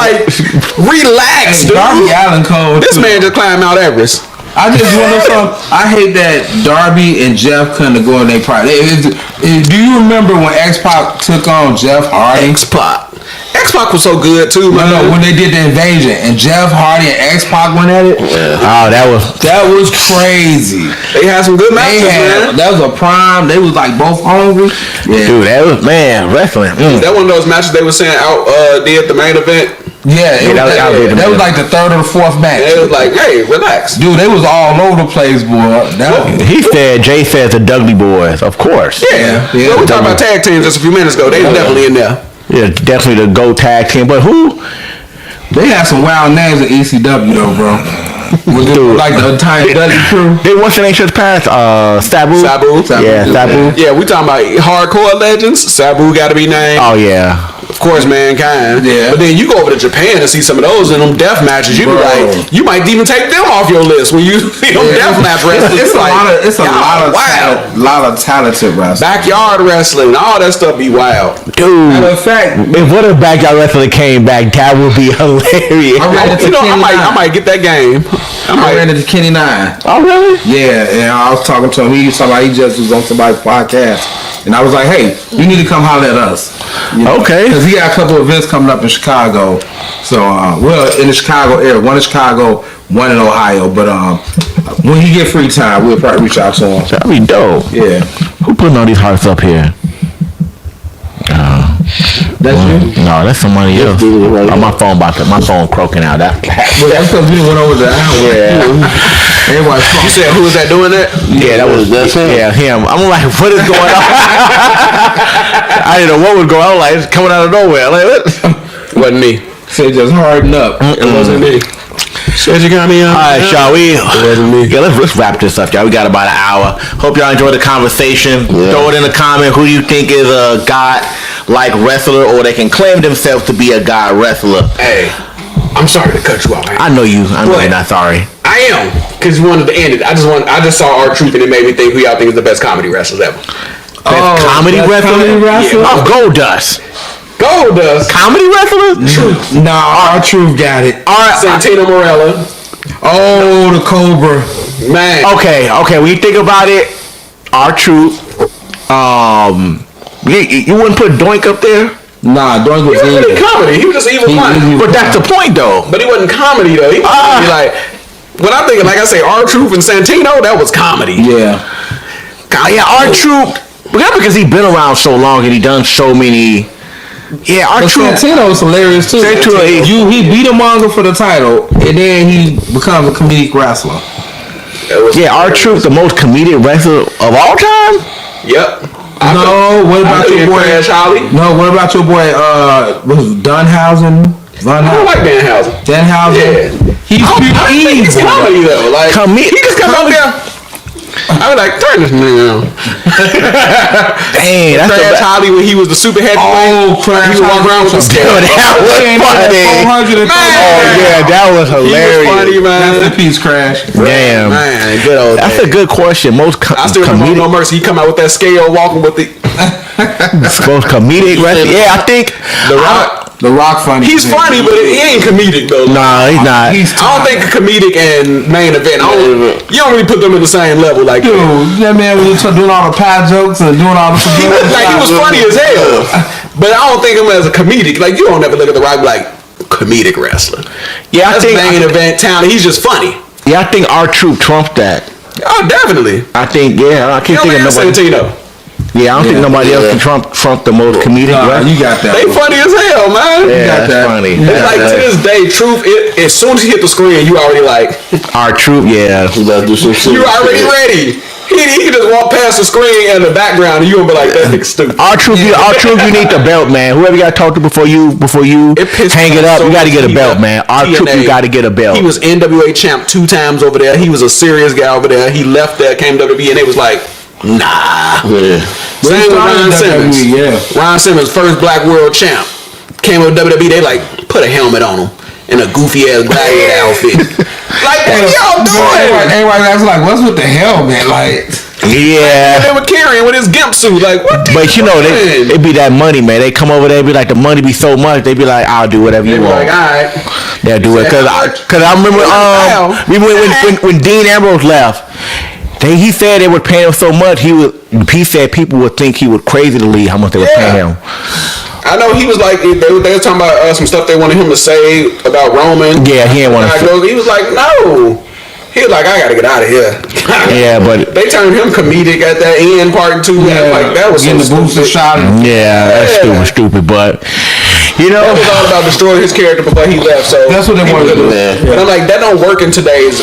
relax, dude. Darby Allin cold. This man just climbed Mount Everest. I just want to know something. I hate that Darby and Jeff couldn't go in their pride. Do you remember when X-Pac took on Jeff Hardy? X-Pac was so good too, man. No, when they did the invasion and Jeff Hardy and X-Pac went at it. Yeah. Oh, that was crazy. They had some good matches, man. That was a prime. They was like both hungry. Yeah. Dude, that was wrestling. That one of those matches they were saying did the main event. Yeah, that was like the third or the fourth match. It was like, hey, relax, dude. They was all over the place, boy. Jay said the Dudley Boys, of course. Yeah. Well, we talked about tag teams just a few minutes ago. They were definitely in there. Yeah, definitely the GO tag team. But who? They had some wild names in ECW though, bro. Dude, like the entire Dudley crew. They what's the name of past? Sabu. Yeah, Sabu. Yeah, we talking about hardcore legends. Sabu got to be named. Oh yeah. Of course, Mankind. Yeah. But then you go over to Japan and see some of those in them death matches. You be like, you might even take them off your list when you see them death match wrestlers. It's a lot of talented wrestlers. Backyard wrestling, all that stuff be wild. Dude. Matter of fact, what if Backyard Wrestling came back? That would be hilarious. I might get that game. I ran into Kenny Nine. Oh really? Yeah, and I was talking to him. He just was on somebody's podcast, and I was like, "Hey, you need to come holler at us." You know? Okay. Because he got a couple of events coming up in Chicago. So, in the Chicago area, one in Chicago, one in Ohio. But when he get free time, we'll probably reach out to him. That'd be dope. Yeah. Who putting all these hearts up here? That's you? No, that's somebody else. My phone croaking out. That's because we went over the hour. Yeah. You said who was that doing that? Yeah, that's him. Yeah, him. I'm like, what is going on? I didn't know what was going on. Like, it's coming out of nowhere. Like, what? Wasn't me. So just harden up. It wasn't me. Said you got me on. All right, y'all. Yeah, let's wrap this up, y'all. We got about an hour. Hope y'all enjoyed the conversation. Yeah. Throw it in the comment. Who do you think is a God-like wrestler, or they can claim themselves to be a God wrestler? Hey, I'm sorry to cut you off, man. I know you're not sorry. I am, because you wanted to end it. I just saw R-Truth and it made me think who y'all think is the best comedy wrestlers ever. Comedy wrestler? Yeah. Oh, Goldust. Goldust. Comedy wrestler? Truth. Nah, R-Truth got it. Santino Morella. Oh, the Cobra. Man. Okay. When you think about it, R-Truth. You wouldn't put Doink up there? Nah, Doink was evil. He wasn't comedy. He was just evil fun. But that's the point, though. But he wasn't comedy, though. He was like, when I'm thinking, like I say, R-Truth and Santino, that was comedy. Yeah. Yeah, R-Truth. But that's because he been around so long and he done so many. Yeah, R-Truth. Santino's hilarious too. He beat a manga for the title, and then he becomes a comedic wrestler. Yeah, R-Truth, the most comedic wrestler of all time. Yep. What about your boy? No, what about your boy? Was Dunhausen? I don't like Danhausen. Yeah. He's comedy though. Like he just come out there. I was like, turn this nigga on. Dang, that's Crash Holly when he was the super heavyweight. Oh, Crash! He was walking around with the scale. That was funny. That was hilarious. He was funny, man. That's the piece, Crash. Damn, man, good old. That's a good question. I still remember No Mercy. He come out with that scale, walking with the most comedic wrestler. Yeah, I think The Rock funny. He's funny, but he ain't comedic though. Nah, he's not. I don't think comedic and main event. You don't really put them in the same level. Like, dude, that man was doing all the pie jokes and doing all the. He was funny as hell, but I don't think him as a comedic. Like, you don't ever look at The Rock like comedic wrestler. Yeah, I think main event talent. He's just funny. Yeah, I think R-Truth trumped that. Oh, definitely. I think. Yeah, I can't think of nobody. Santino. Yeah, I don't think nobody else can trump the most comedic. You got that. They funny as hell, man. Yeah, you got that's funny. It's like to this day, Truth. As soon as he hit the screen, you already like R-Truth. Yeah, you already ready. He can just walk past the screen and the background, and you gonna be like, "That nigga stupid." R-Truth, you need the belt, man. Whoever you got to talk to before you hang it up, you got to get a belt, man. R-Truth, you got to get a belt. He was NWA champ 2 times over there. He was a serious guy over there. He left there, came to WWE, and it was like, nah. Yeah. Same with Ryan Simmons. Ryan Simmons, first black world champ, came with WWE. They like put a helmet on him in a goofy ass gladiator outfit. Like, what y'all doing? Everybody was like, what's with the helmet? Like, Yeah. They were carrying with his gimp suit. Like, what? But you know, they be that money, man. They come over there, be like, the money be so much. They be like, I'll do whatever you want. Like, all right. They'll do it cause I remember when Dean Ambrose left. He said they were paying him so much. He said people would think he was crazy to leave how much they were paying him. I know he was like they were talking about some stuff they wanted him to say about Roman. Yeah, he didn't want to. He was like, no. He was like, I gotta get out of here. Yeah, but they turned him comedic at that end part too. Yeah, like that was getting so the booster shot. Yeah, that's stupid. But you know, that was all about destroying his character before he left. So that's what they wanted to do. But I'm like, that don't work in today's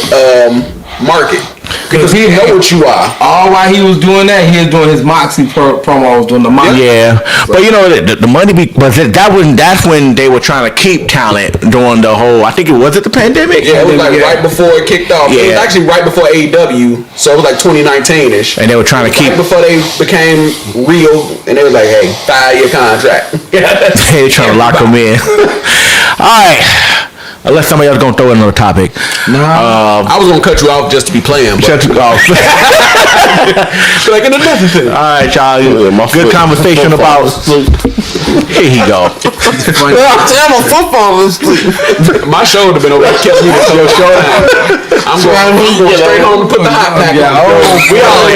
market. Because he know what you are. All while he was doing that, he was doing his Moxie promos, doing the Moxie. Yeah, but you know the money. That's when they were trying to keep talent during the whole. I think it was the pandemic. Yeah, it was like right before it kicked off. Yeah. It was actually right before AEW, so it was like 2019ish. And they were trying to keep before they became real, and they was like, "Hey, 5-year contract." They were trying to lock them in. All right. Unless somebody else gonna throw in another topic. No, I was gonna cut you off just to be playing. Shut you off. Like another thing. All right, y'all. Good conversation about. Here he go. I'm a football asleep. My shoulder been over there. Kept me to your shoulder. I'm going straight home and put the hot pack on. We all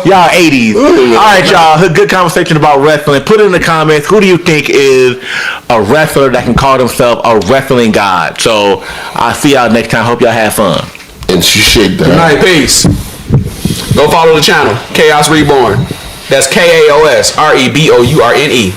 y'all 80s. All right, y'all. Good conversation about wrestling. Put it in the comments. Who do you think is a wrestler that can call themselves a wrestling god? So I'll see y'all next time. Hope y'all have fun. And she shake that. Good night. Peace. Go follow the channel. Chaos Reborn. That's KAOS REBOURNE.